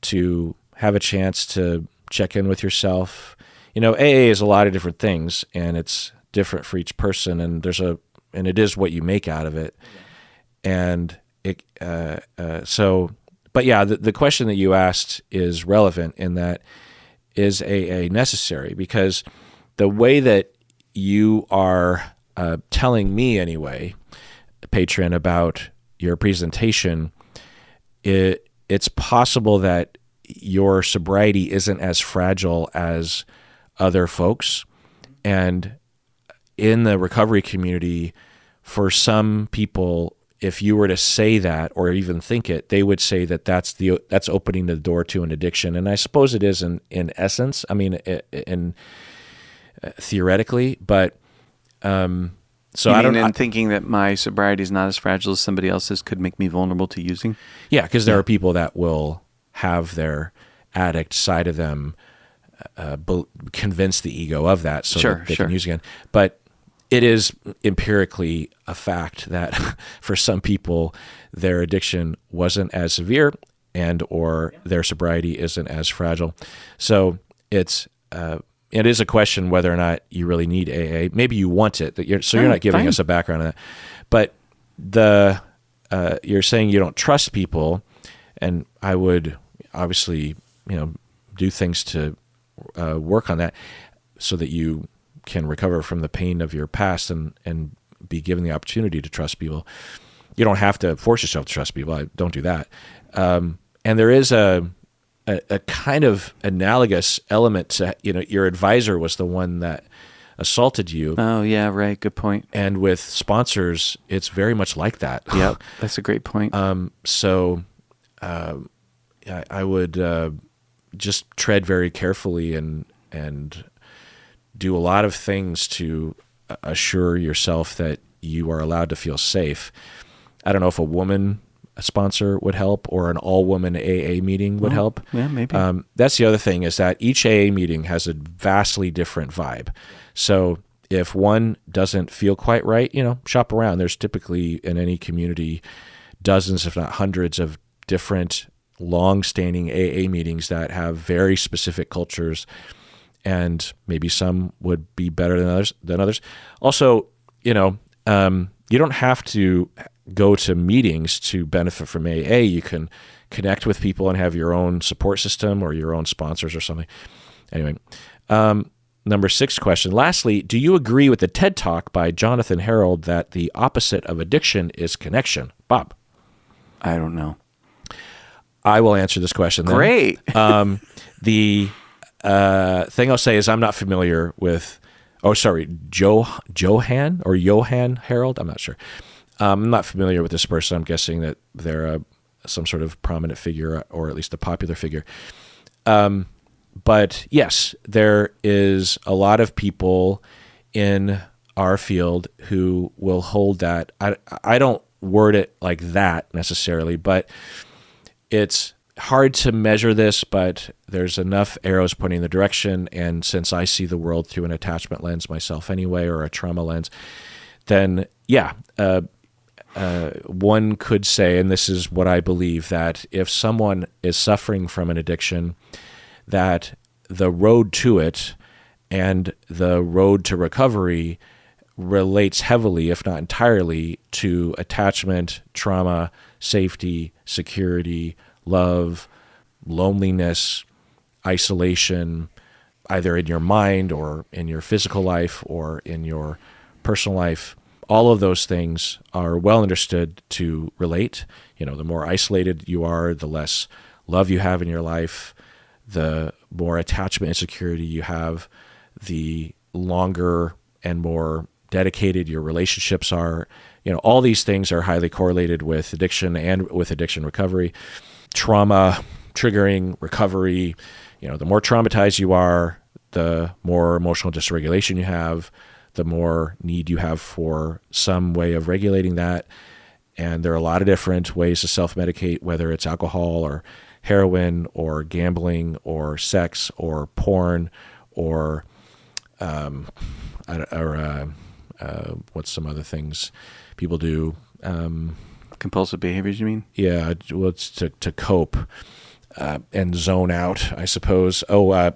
to have a chance to check in with yourself. AA is a lot of different things, and it's different for each person, and it is what you make out of it. And but yeah, the question that you asked is relevant in that, is AA necessary? Because the way that you are telling me anyway, patron, about your presentation, it's possible that your sobriety isn't as fragile as other folks. And in the recovery community, for some people, if you were to say that or even think it, they would say that that's opening the door to an addiction. And I suppose it is in essence, I mean, in theoretically, but so you I don't mean thinking that my sobriety is not as fragile as somebody else's could make me vulnerable to using? Yeah, because there are people that will have their addict side of them convince the ego of that so that they can use again. But it is empirically a fact that for some people, their addiction wasn't as severe or their sobriety isn't as fragile. So it is a question whether or not you really need AA. Maybe you want it, you're not giving us a background on that. But you're saying you don't trust people, and I would obviously do things to work on that so that you can recover from the pain of your past and be given the opportunity to trust people. You don't have to force yourself to trust people. I don't do that. And there is a kind of analogous element to, your advisor was the one that assaulted you. Oh, yeah, right. Good point. And with sponsors, it's very much like that. Yep, that's a great point. So I would just tread very carefully and do a lot of things to assure yourself that you are allowed to feel safe. I don't know if a sponsor would help, or an all-woman AA meeting would help. Yeah, maybe. That's the other thing, is that each AA meeting has a vastly different vibe. So if one doesn't feel quite right, shop around. There's typically in any community dozens, if not hundreds, of different long-standing AA meetings that have very specific cultures, and maybe some would be better than others. Also, you don't have to go to meetings to benefit from AA. You can connect with people and have your own support system or your own sponsors or something. Anyway, number 6 question. Lastly, do you agree with the TED Talk by Jonathan Harold that the opposite of addiction is connection? Bob? I don't know. I will answer this question then. Great. The thing I'll say is I'm not familiar with, Johan Harold? I'm not sure. I'm not familiar with this person. I'm guessing that they're some sort of prominent figure, or at least a popular figure. But yes, there is a lot of people in our field who will hold that. I don't word it like that necessarily, but it's hard to measure this, but there's enough arrows pointing in the direction. And since I see the world through an attachment lens myself anyway, or a trauma lens, then yeah, one could say, and this is what I believe, that if someone is suffering from an addiction, that the road to it and the road to recovery relates heavily, if not entirely, to attachment, trauma, safety, security, love, loneliness, isolation, either in your mind or in your physical life or in your personal life. All of those things are well understood to relate. The more isolated you are, the less love you have in your life, the more attachment insecurity you have, the longer and more dedicated your relationships are. All these things are highly correlated with addiction and with addiction recovery. Trauma triggering recovery, the more traumatized you are, the more emotional dysregulation you have, the more need you have for some way of regulating that. And there are a lot of different ways to self-medicate, whether it's alcohol or heroin or gambling or sex or porn or what's some other things people do? Compulsive behaviors, you mean? Yeah, well, it's to cope and zone out, I suppose.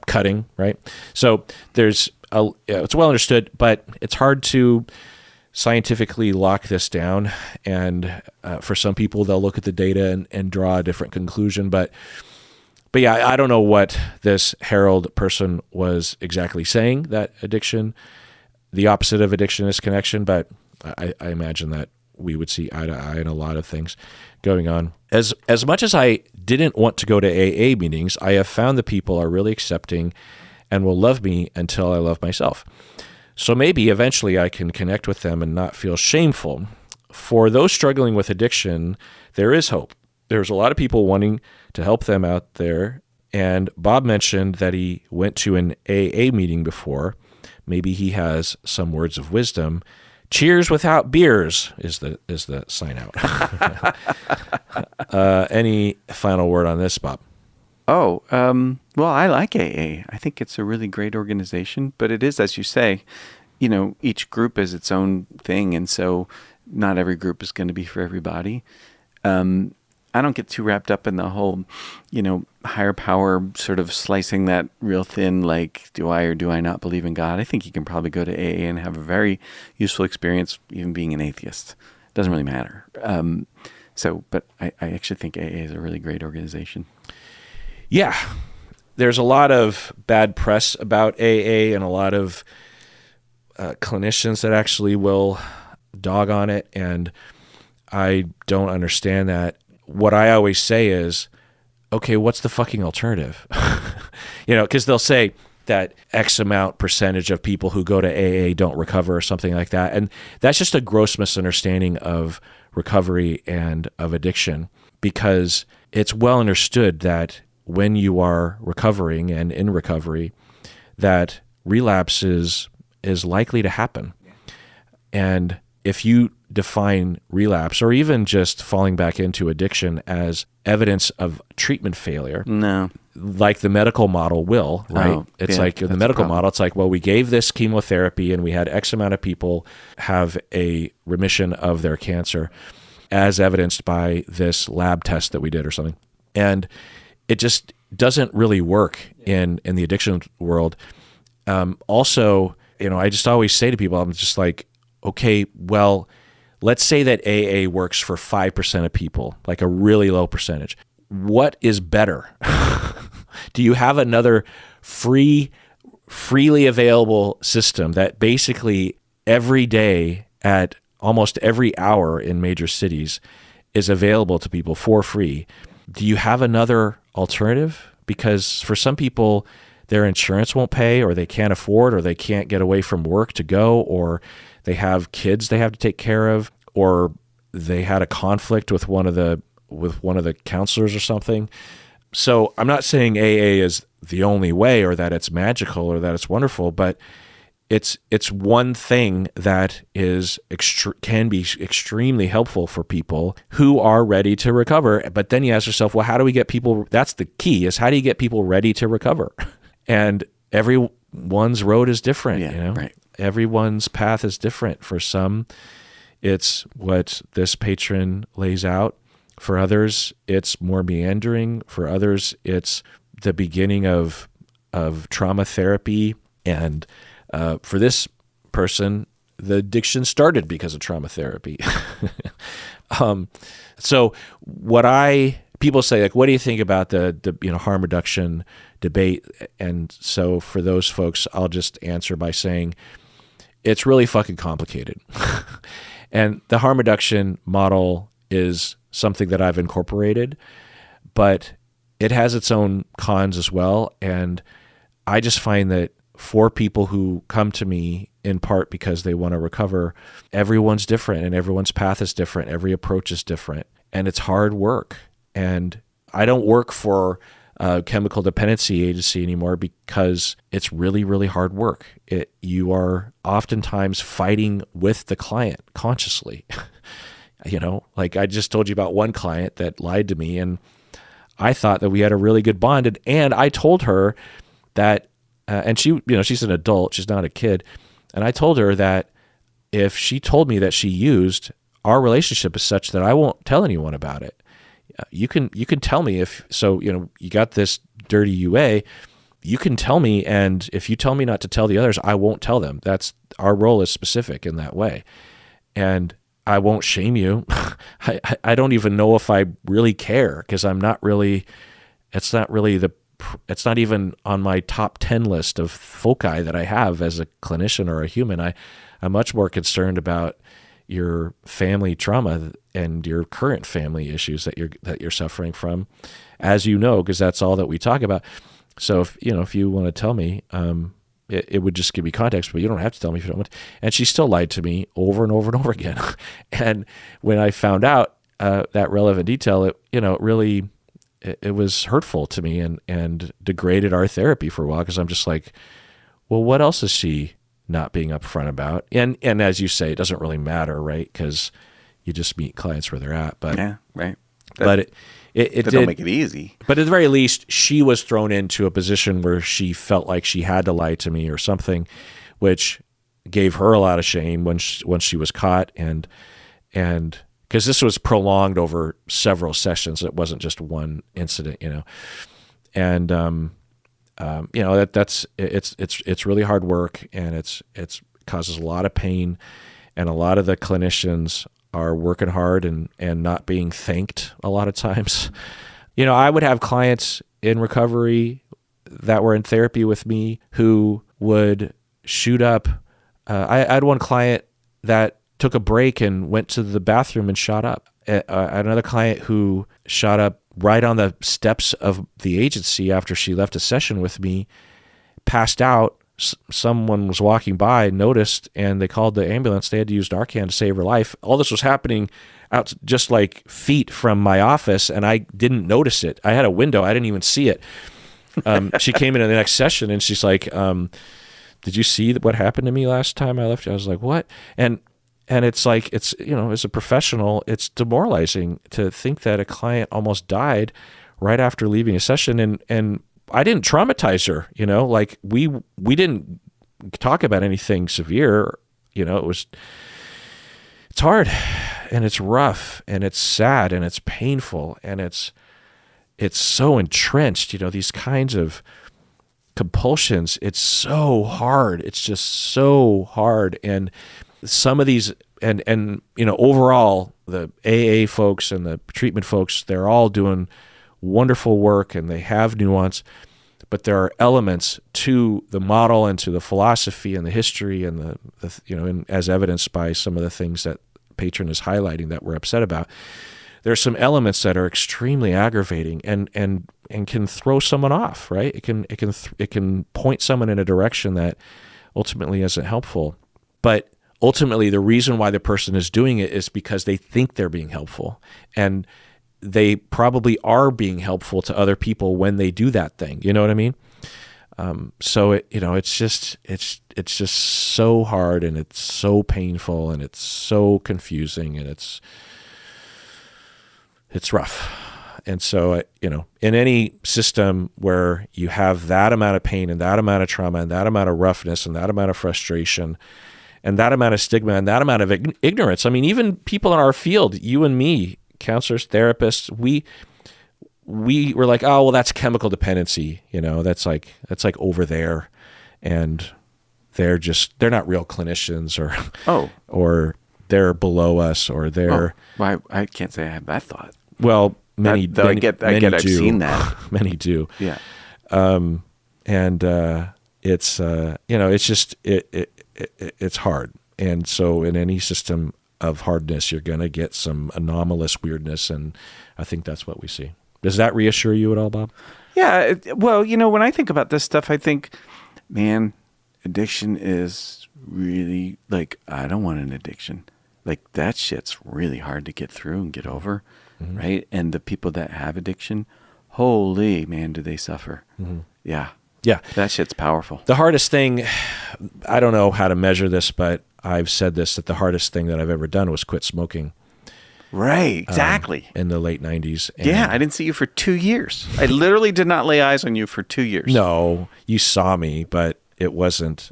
Cutting, right? So it's well understood, but it's hard to scientifically lock this down. And for some people, they'll look at the data and draw a different conclusion. But yeah, I don't know what this Harold person was exactly saying, that the opposite of addiction is connection, but I imagine that we would see eye to eye in a lot of things going on. As much as I didn't want to go to AA meetings, I have found that people are really accepting and will love me until I love myself. So maybe eventually I can connect with them and not feel shameful. For those struggling with addiction, there is hope. There's a lot of people wanting to help them out there. And Bob mentioned that he went to an AA meeting before. Maybe he has some words of wisdom. Cheers without beers is the sign out. Any final word on this, Bob? Well, I like AA. I think it's a really great organization, but it is, as you say, each group is its own thing. And so not every group is going to be for everybody. I don't get too wrapped up in the whole, higher power sort of slicing that real thin, like, do I or do I not believe in God? I think you can probably go to AA and have a very useful experience, even being an atheist. It doesn't really matter. But I actually think AA is a really great organization. Yeah. There's a lot of bad press about AA and a lot of clinicians that actually will dog on it. And I don't understand that. What I always say is, okay, what's the fucking alternative? Because they'll say that X amount percentage of people who go to AA don't recover or something like that. And that's just a gross misunderstanding of recovery and of addiction, because it's well understood that when you are recovering and in recovery, that relapse is likely to happen. And if you define relapse or even just falling back into addiction as evidence of treatment failure, no, like the medical model will, right? Oh, it's yeah, like the medical model, it's like, well, we gave this chemotherapy and we had X amount of people have a remission of their cancer as evidenced by this lab test that we did or something. And it just doesn't really work in the addiction world. Also, I just always say to people, I'm just like, okay, well, let's say that AA works for 5% of people, like a really low percentage. What is better? Do you have another freely available system that basically every day at almost every hour in major cities is available to people for free? Do you have another alternative? Because for some people, their insurance won't pay, or they can't afford, or they can't get away from work to go, or they have kids they have to take care of, or they had a conflict with one of the counselors or something. So I'm not saying AA is the only way, or that it's magical, or that it's wonderful, but it's one thing that can be extremely helpful for people who are ready to recover. But then you ask yourself, well, how do we get people? That's the key: is how do you get people ready to recover? And everyone's road is different. Yeah, right. Everyone's path is different. For some, it's what this patron lays out. For others, it's more meandering. For others, it's the beginning of trauma therapy. And for this person, the addiction started because of trauma therapy. So people say, like, what do you think about the harm reduction debate? And so for those folks, I'll just answer by saying it's really fucking complicated. And the harm reduction model is something that I've incorporated, but it has its own cons as well. And I just find that for people who come to me in part because they want to recover, everyone's different and everyone's path is different. Every approach is different, and it's hard work. And I don't work for a chemical dependency agency anymore because it's really, really hard work. You are oftentimes fighting with the client consciously. Like I just told you about one client that lied to me, and I thought that we had a really good bond. And I told her that, and she, she's an adult, she's not a kid. And I told her that if she told me that she used, our relationship is such that I won't tell anyone about it. You can tell me if, so, you got this dirty UA, you can tell me. And if you tell me not to tell the others, I won't tell them. That's, our role is specific in that way. And I won't shame you. I don't even know if I really care, because I'm not really, it's not even on my top 10 list of foci that I have as a clinician or a human. I'm much more concerned about your family trauma and your current family issues that you're suffering from, as because that's all that we talk about. So if you want to tell me, it would just give me context, but you don't have to tell me if you don't want to. And she still lied to me over and over and over again. And when I found out that relevant detail, it was hurtful to me and degraded our therapy for a while, because I'm just like, well, what else is she not being upfront about? And as you say, it doesn't really matter, right? Because you just meet clients where they're at. But yeah, right. But it don't make it easy. But at the very least, she was thrown into a position where she felt like she had to lie to me or something, which gave her a lot of shame when she was caught, and because this was prolonged over several sessions, it wasn't just one incident, and it's really hard work, and it causes a lot of pain, and a lot of the clinicians are working hard and not being thanked a lot of times. I would have clients in recovery that were in therapy with me who would shoot up. I had one client that took a break and went to the bathroom and shot up. Another client who shot up right on the steps of the agency after she left a session with me, passed out. Someone was walking by, noticed, and they called the ambulance. They had to use Narcan to save her life. All this was happening out just like feet from my office, and I didn't notice it. I had a window. I didn't even see it. She came in the next session, and she's like, did you see what happened to me last time I left you? I was like, what? And it's like, it's, as a professional, it's demoralizing to think that a client almost died right after leaving a session, and I didn't traumatize her, like we didn't talk about anything severe, it's hard, and it's rough, and it's sad, and it's painful, and it's so entrenched, these kinds of compulsions. It's so hard. It's just so hard. And some of these, and overall, the AA folks and the treatment folks, they're all doing wonderful work, and they have nuance, but there are elements to the model and to the philosophy and the history and and as evidenced by some of the things that Patron is highlighting that we're upset about. There are some elements that are extremely aggravating and can throw someone off, right? It can point someone in a direction that ultimately isn't helpful. But ultimately, the reason why the person is doing it is because they think they're being helpful, and they probably are being helpful to other people when they do that thing. You know what I mean? So it's just so hard, and it's so painful, and it's so confusing, and it's rough. And so, in any system where you have that amount of pain and that amount of trauma and that amount of roughness and that amount of frustration and that amount of stigma and that amount of ignorance, I mean, even people in our field, you and me, counselors, therapists, we were like, oh, well, that's chemical dependency. That's like over there, and they're not real clinicians, or they're below us, or they're. Well, I can't say I have that thought. Well, many do. I've seen that. Many do. Yeah. It's it's just it's hard, and so in any system of hardness, you're going to get some anomalous weirdness, and I think that's what we see. Does that reassure you at all, Bob? Yeah. Well, when I think about this stuff, I think, man, addiction is really, like, I don't want an addiction. Like, that shit's really hard to get through and get over, mm-hmm. right? And the people that have addiction, holy man, do they suffer. Mm-hmm. Yeah. Yeah. That shit's powerful. The hardest thing, I don't know how to measure this, but I've said this, that the hardest thing that I've ever done was quit smoking. Right, exactly. in the late 90s. And yeah, I didn't see you for 2 years. I literally did not lay eyes on you for 2 years. No, you saw me, but it was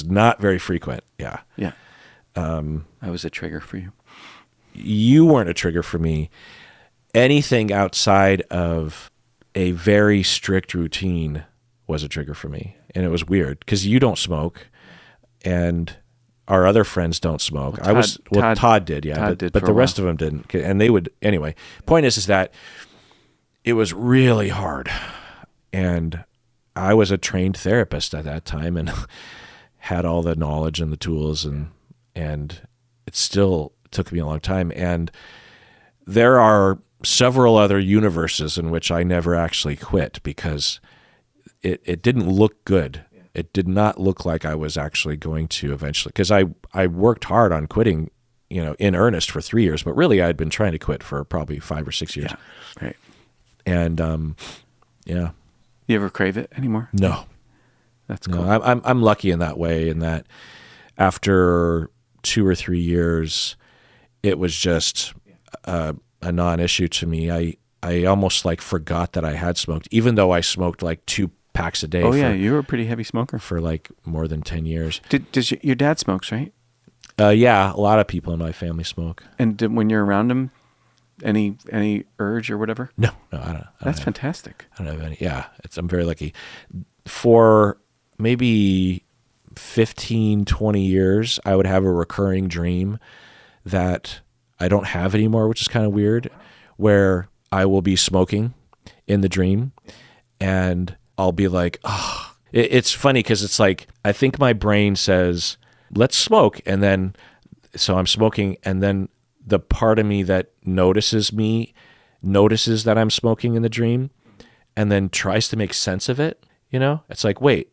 not very frequent. Yeah. Yeah. I was a trigger for you. You weren't a trigger for me. Anything outside of a very strict routine was a trigger for me. And it was weird because you don't smoke and our other friends don't smoke. Todd did, yeah. Todd did but for the a rest of them didn't. And they would, anyway. Point is that it was really hard. And I was a trained therapist at that time and had all the knowledge and the tools and it still took me a long time. And there are several other universes in which I never actually quit because it didn't look good. It did not look like I was actually going to eventually, because I worked hard on quitting, in earnest for 3 years, but really I'd been trying to quit for probably 5 or 6 years. Yeah. Right. And yeah. You ever crave it anymore? No. That's cool. No, I'm lucky in that way, in that after 2 or 3 years, it was just a non-issue to me. I almost like forgot that I had smoked, even though I smoked like 2 packs a day. Oh, yeah, you were a pretty heavy smoker. For like more than 10 years. Does your dad smokes, right? Yeah, a lot of people in my family smoke. And when you're around him, any urge or whatever? No, I don't. That's fantastic. I don't have any. Yeah, I'm very lucky. For maybe 15, 20 years, I would have a recurring dream that I don't have anymore, which is kind of weird, where I will be smoking in the dream and I'll be like, oh, it's funny because it's like, I think my brain says, let's smoke. And then, so I'm smoking. And then the part of me that notices that I'm smoking in the dream and then tries to make sense of it. It's like, wait,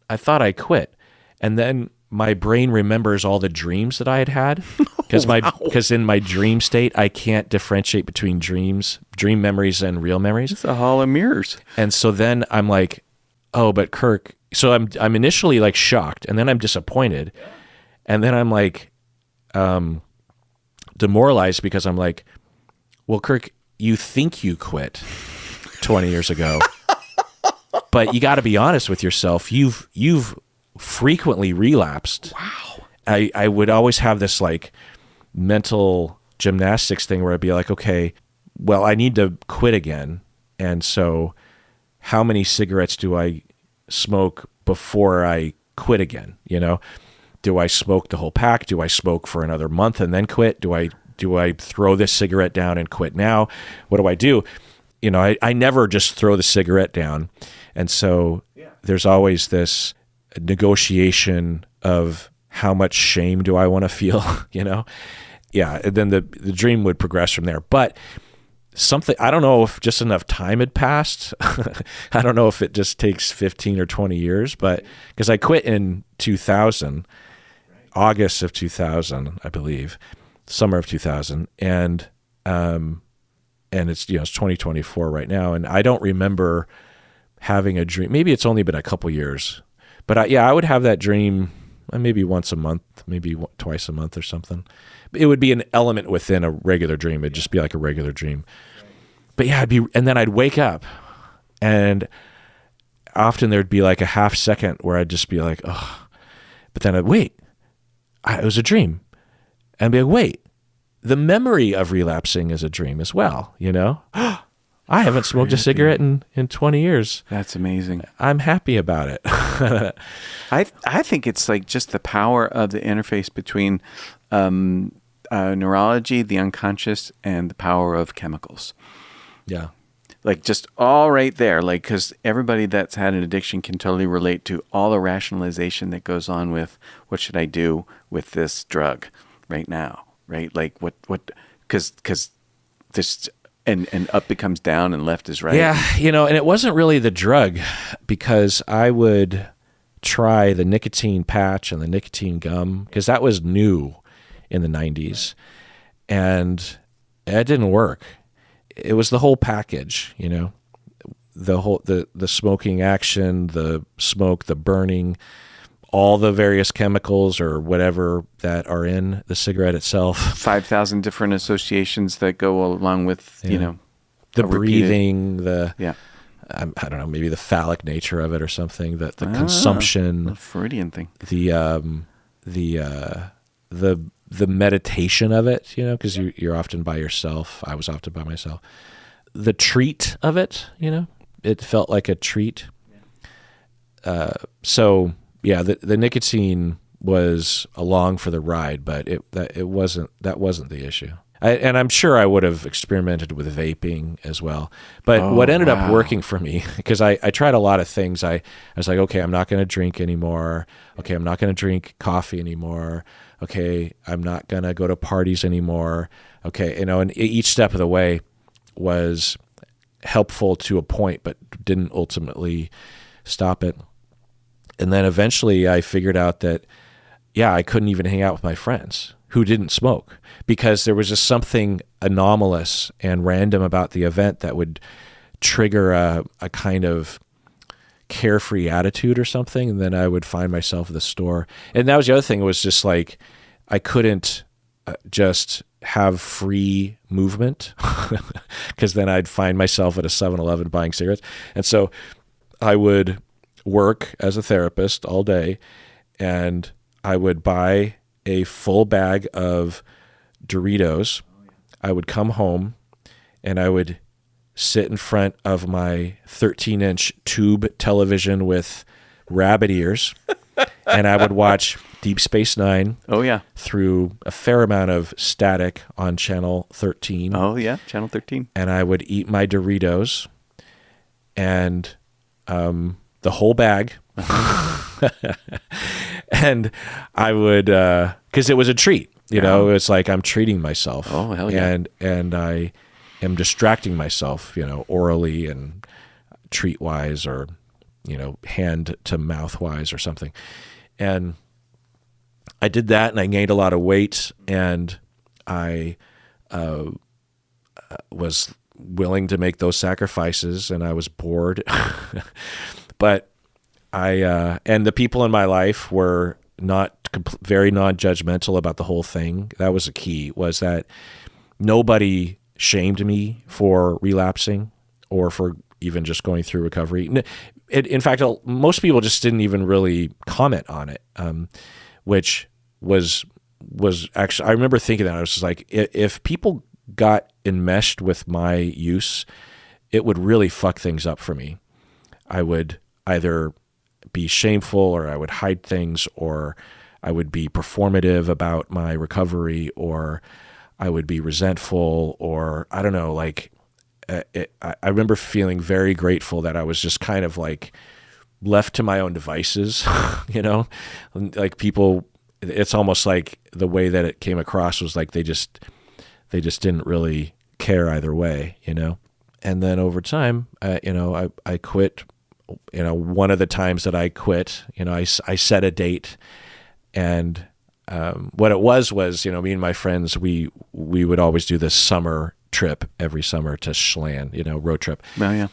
I thought I quit. And then my brain remembers all the dreams that I had because in my dream state, I can't differentiate between dream memories and real memories. It's a hall of mirrors. And so then I'm like, oh, but Kirk, so I'm initially like shocked and then I'm disappointed. And then I'm like, demoralized because I'm like, well, Kirk, you think you quit 20 years ago, but you got to be honest with yourself. You've frequently relapsed. Wow. I would always have this like mental gymnastics thing where I'd be like, okay, well, I need to quit again. And so how many cigarettes do I smoke before I quit again? Do I smoke the whole pack? Do I smoke for another month and then quit? Do I throw this cigarette down and quit now? What do I do? I never just throw the cigarette down. And so there's always this negotiation of how much shame do I want to feel, Yeah, and then the dream would progress from there. But something, I don't know if just enough time had passed. I don't know if it just takes 15 or 20 years, but because I quit in 2000, August of 2000, I believe, summer of 2000, and it's it's 2024 right now, and I don't remember having a dream. Maybe it's only been a couple years, but I would have that dream maybe once a month, maybe twice a month or something. It would be an element within a regular dream. It'd just be like a regular dream. But yeah, and then I'd wake up, and often there'd be like a half second where I'd just be like, oh, but then I'd wait. It was a dream. And I'd be like, wait, the memory of relapsing is a dream as well, I haven't smoked a cigarette in 20 years. That's amazing. I'm happy about it. I think it's like just the power of the interface between neurology, the unconscious, and the power of chemicals. Yeah. Like just all right there. Like, because everybody that's had an addiction can totally relate to all the rationalization that goes on with what should I do with this drug right now, right? Like because this and up becomes down and left is right. Yeah, and it wasn't really the drug, because I would try the nicotine patch and the nicotine gum because that was new in the 90s, and it didn't work. It was the whole package, the whole the smoking action, the smoke, the burning, all the various chemicals or whatever that are in the cigarette itself. 5,000 different associations that go along with, The breathing, yeah. I don't know, maybe the phallic nature of it or something, that the consumption, a Freudian thing. The meditation of it, because you're often by yourself. I was often by myself. The treat of it, it felt like a treat. So yeah, the nicotine was along for the ride, but that wasn't the issue. And I'm sure I would have experimented with vaping as well. But what ended up working for me, because I tried a lot of things. I was like, okay, I'm not going to drink anymore. Okay, I'm not going to drink coffee anymore. Okay, I'm not going to go to parties anymore. Okay, and each step of the way was helpful to a point, but didn't ultimately stop it. And then eventually I figured out that, I couldn't even hang out with my friends who didn't smoke, because there was just something anomalous and random about the event that would trigger a kind of carefree attitude or something. And then I would find myself at the store. And that was the other thing, was just like, I couldn't just have free movement, because then I'd find myself at a 7-Eleven buying cigarettes. And so I would work as a therapist all day, and I would buy a full bag of Doritos. I would come home and I would sit in front of my 13-inch tube television with rabbit ears, and I would watch Deep Space Nine. Oh yeah. Through a fair amount of static on channel 13. Oh yeah, channel 13. And I would eat my Doritos and the whole bag. And I would, because it was a treat, it's like I'm treating myself. Oh, hell yeah. And I am distracting myself, orally and treat wise, or, hand to mouth wise or something. And I did that, and I gained a lot of weight, and I was willing to make those sacrifices, and I was bored. But and the people in my life were very non-judgmental about the whole thing. That was the key, was that nobody shamed me for relapsing or for even just going through recovery. In fact, most people just didn't even really comment on it, which was actually, I remember thinking that. I was just like, if people got enmeshed with my use, it would really fuck things up for me. I would either be shameful, or I would hide things, or I would be performative about my recovery, or I would be resentful, or I don't know, like I remember feeling very grateful that I was just kind of like left to my own devices, like people, it's almost like the way that it came across was like they just didn't really care either way, And then over time, I quit. One of the times that I quit, I set a date, and what it was, me and my friends, we would always do this summer trip every summer to Schland, road trip. Oh yeah.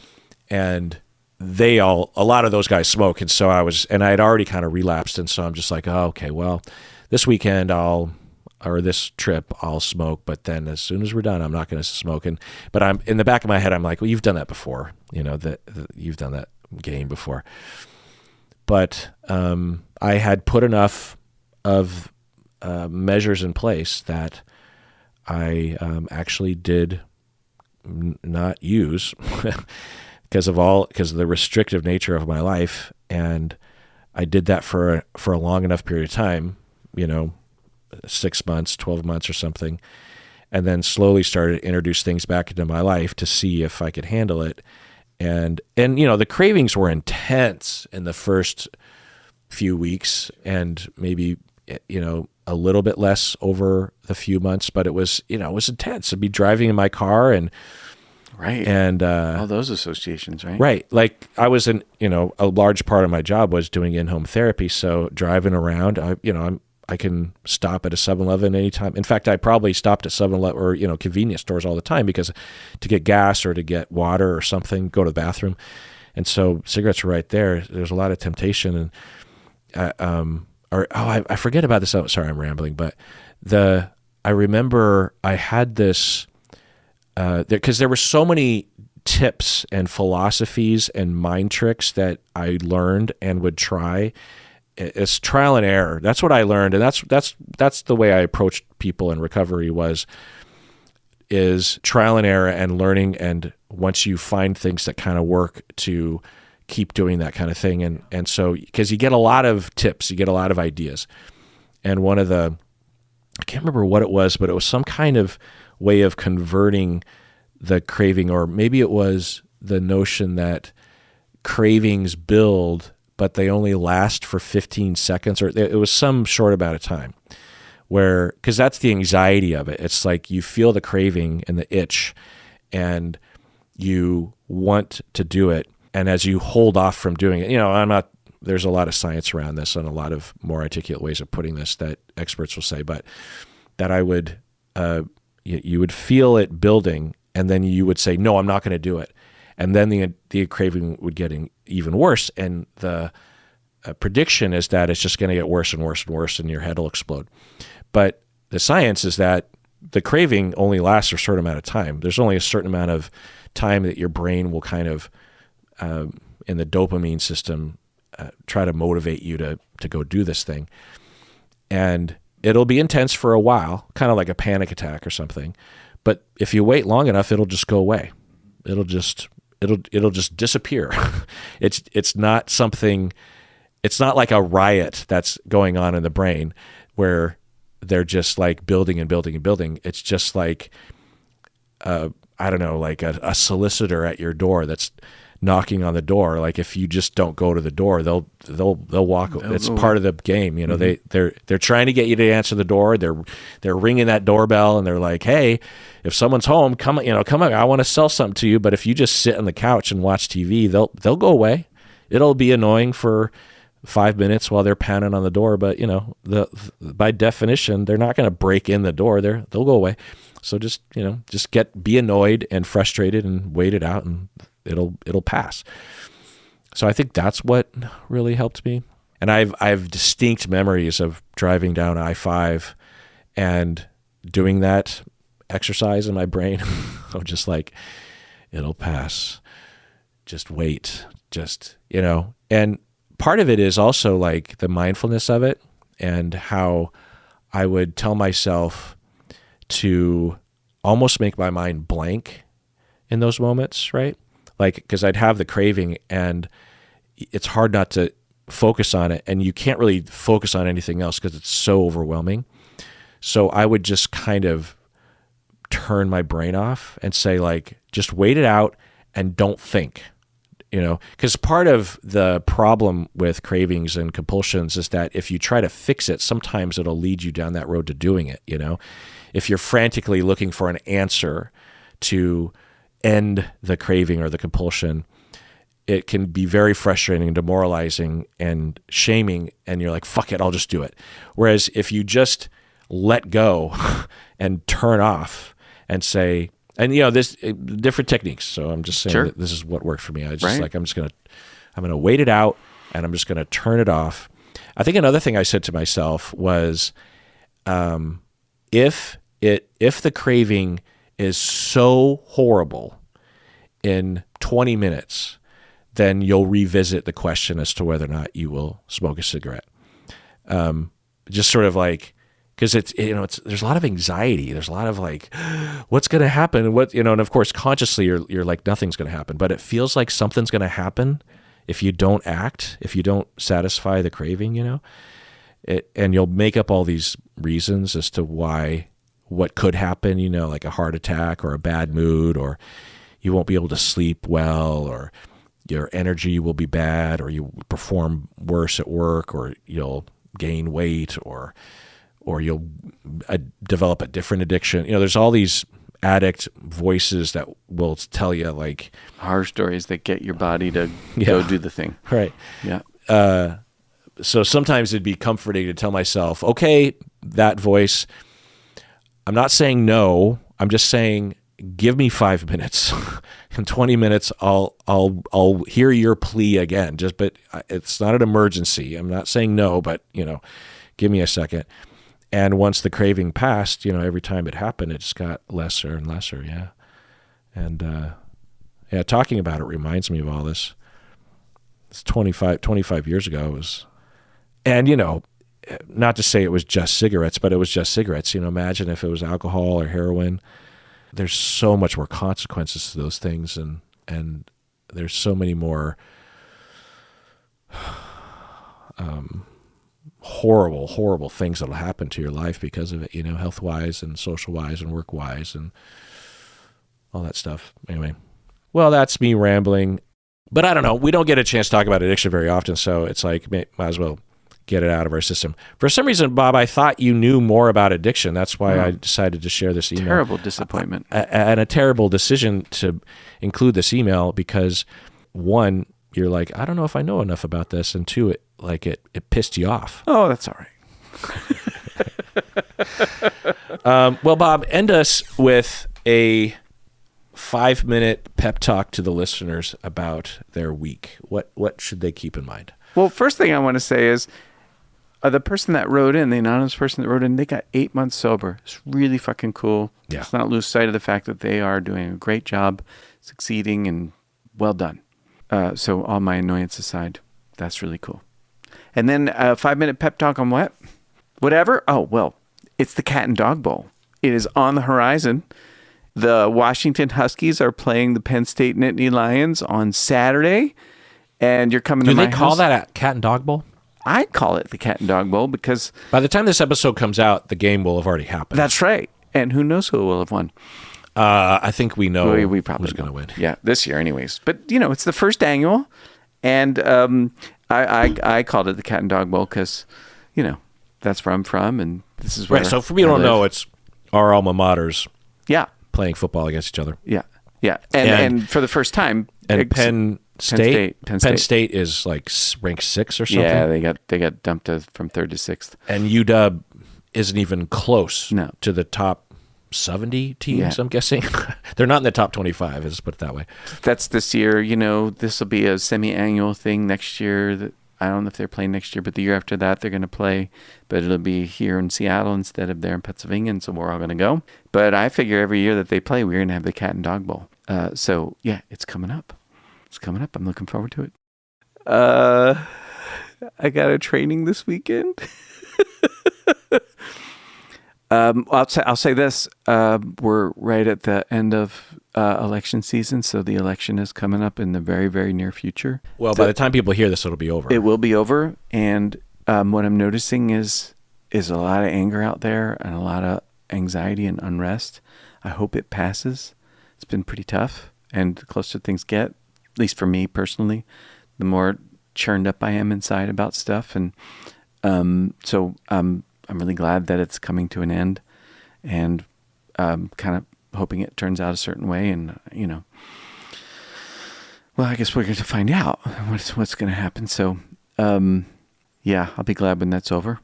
And a lot of those guys smoke. And so I had already kind of relapsed. And so I'm just like, oh, okay, well, this weekend this trip I'll smoke, but then as soon as we're done, I'm not going to smoke. But I'm in the back of my head, I'm like, well, you've done that before, you've done that game before. But I had put enough of measures in place that I actually did not use because of the restrictive nature of my life, and I did that for a long enough period of time, 6 months, 12 months or something, and then slowly started to introduce things back into my life to see if I could handle it. And the cravings were intense in the first few weeks, and maybe a little bit less over the few months, but it was intense. I'd be driving in my car and right, and all those associations, right? Right, like I was a large part of my job was doing in-home therapy, so driving around, I can stop at a 7-Eleven anytime. In fact, I probably stopped at 7-Eleven or, convenience stores all the time, because to get gas or to get water or something, go to the bathroom. And so cigarettes are right there. There's a lot of temptation. I forget about this. Oh, sorry, I'm rambling, but I remember I had this, because there were so many tips and philosophies and mind tricks that I learned and would try. It's trial and error. That's what I learned, and that's the way I approached people in recovery is trial and error and learning. And once you find things that kind of work, to keep doing that kind of thing. And so, because you get a lot of tips, you get a lot of ideas. And one of I can't remember what it was, but it was some kind of way of converting the craving, or maybe it was the notion that cravings build, but they only last for 15 seconds, or it was some short amount of time, because that's the anxiety of it. It's like you feel the craving and the itch, and you want to do it. And as you hold off from doing it, there's a lot of science around this and a lot of more articulate ways of putting this that experts will say, but that you would feel it building, and then you would say, no, I'm not going to do it. And then the craving would get even worse. And the prediction is that it's just going to get worse and worse and worse, and your head will explode. But the science is that the craving only lasts for a certain amount of time. There's only a certain amount of time that your brain will kind of, in the dopamine system, try to motivate you to go do this thing. And it'll be intense for a while, kind of like a panic attack or something. But if you wait long enough, it'll just go away. It'll just disappear. It's not something. It's not like a riot that's going on in the brain where they're just like building and building and building. It's just like, I don't know, like a solicitor at your door that's knocking on the door. Like if you just don't go to the door, they'll walk. It's part of the game. Mm-hmm. They're trying to get you to answer the door. They're ringing that doorbell, and they're like, hey, if someone's home, come up. I want to sell something to you. But if you just sit on the couch and watch TV, they'll go away. It'll be annoying for 5 minutes while they're pounding on the door, but by definition, they're not going to break in the door. They'll go away. So just be annoyed and frustrated and wait it out, and it'll pass. So I think that's what really helped me. And I've distinct memories of driving down I-5 and doing that exercise in my brain. I'm just like, it'll pass. Just wait. And part of it is also like the mindfulness of it, and how I would tell myself to almost make my mind blank in those moments, right? Like, because I'd have the craving and it's hard not to focus on it, and you can't really focus on anything else because it's so overwhelming. So I would just kind of turn my brain off and say, like, just wait it out and don't think. Because part of the problem with cravings and compulsions is that if you try to fix it, sometimes it'll lead you down that road to doing it. If you're frantically looking for an answer to end the craving or the compulsion, it can be very frustrating and demoralizing and shaming, and you're like, fuck it, I'll just do it. Whereas if you just let go and turn off and say, and this different techniques. So I'm just saying Sure. that this is what worked for me. I'm Right. gonna wait it out, and I'm just gonna turn it off. I think another thing I said to myself was, if the craving is so horrible in 20 minutes, then you'll revisit the question as to whether or not you will smoke a cigarette. Just sort of like, because there's a lot of anxiety. There's a lot of like, what's going to happen? And of course, consciously you're like, nothing's going to happen, but it feels like something's going to happen if you don't act, if you don't satisfy the craving, and you'll make up all these reasons as to what could happen, like a heart attack or a bad mood, or you won't be able to sleep well, or your energy will be bad, or you perform worse at work, or you'll gain weight, or you'll develop a different addiction. There's all these addict voices that will tell you, like, horror stories that get your body to go do the thing. Right. Yeah. So sometimes it'd be comforting to tell myself, okay, that voice, I'm not saying no, I'm just saying give me 5 minutes. In 20 minutes, I'll hear your plea again. But it's not an emergency. I'm not saying no, but give me a second. And once the craving passed, every time it happened, it just got lesser and lesser. Yeah. And talking about it reminds me of all this. It's 25 years ago. And not to say it was just cigarettes, but it was just cigarettes. Imagine if it was alcohol or heroin. There's so much more consequences to those things, and there's so many more horrible things that'll happen to your life because of it, health-wise and social-wise and work-wise and all that stuff. Anyway, well, that's me rambling. But I don't know. We don't get a chance to talk about addiction very often, so it's like, might as well get it out of our system. For some reason, Bob, I thought you knew more about addiction. That's why I decided to share this email. Terrible disappointment. And a terrible decision to include this email because, one, you're like, I don't know if I know enough about this, and two, it pissed you off. Oh, that's all right. Well, Bob, end us with a 5-minute pep talk to the listeners about their week. What should they keep in mind? Well, first thing I want to say is the person that wrote in, the anonymous person that wrote in, they got 8 months sober. It's really fucking cool. Yeah. Let's not lose sight of the fact that they are doing a great job, succeeding, and well done. So all my annoyance aside, that's really cool. And then a 5-minute pep talk on what? Whatever? Oh, well, it's the Cat and Dog Bowl. It is on the horizon. The Washington Huskies are playing the Penn State Nittany Lions on Saturday, and you're coming to my house. Do they call that a Cat and Dog Bowl? I call it the Cat and Dog Bowl because by the time this episode comes out, the game will have already happened. That's right. And who knows who will have won? I think we know we probably who's going to win. Yeah, this year anyways. But, it's the first annual, and I called it the Cat and Dog Bowl because, that's where I'm from, and this is where right, so for me who don't know, it's our alma maters playing football against each other. Yeah, yeah. And for the first time... And Penn State is like ranked 6 or something. Yeah, they got dumped from 3rd to 6th. And UW isn't even close No. to the top 70 teams, Yeah. I'm guessing. They're not in the top 25, let's put it that way. That's this year. This will be a semi-annual thing next year. I don't know if they're playing next year, but the year after that they're going to play. But it'll be here in Seattle instead of there in Pennsylvania, and so we're all going to go. But I figure every year that they play, we're going to have the Cat and Dog Bowl. So, yeah, it's coming up. It's coming up. I'm looking forward to it. I got a training this weekend. I'll say this. We're right at the end of election season, so the election is coming up in the very, very near future. Well, by the time people hear this, it'll be over. It will be over, and what I'm noticing is a lot of anger out there and a lot of anxiety and unrest. I hope it passes. It's been pretty tough, and the closer things get, at least for me personally, the more churned up I am inside about stuff. And so I'm really glad that it's coming to an end, and kind of hoping it turns out a certain way. And, well, I guess we're going to find out what's going to happen. So, yeah, I'll be glad when that's over,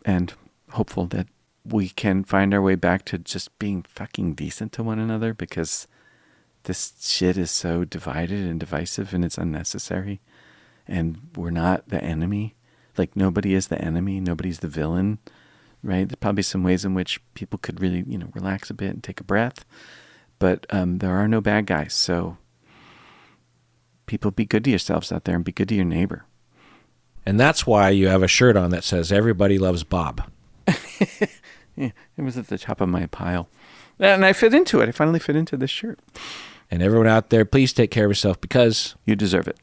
and hopeful that we can find our way back to just being fucking decent to one another, because this shit is so divided and divisive, and it's unnecessary. And we're not the enemy. Like, nobody is the enemy. Nobody's the villain, right? There's probably some ways in which people could really, relax a bit and take a breath. But there are no bad guys. So people, be good to yourselves out there and be good to your neighbor. And that's why you have a shirt on that says, "Everybody loves Bob." Yeah, it was at the top of my pile. And I fit into it. I finally fit into this shirt. And everyone out there, please take care of yourself because you deserve it.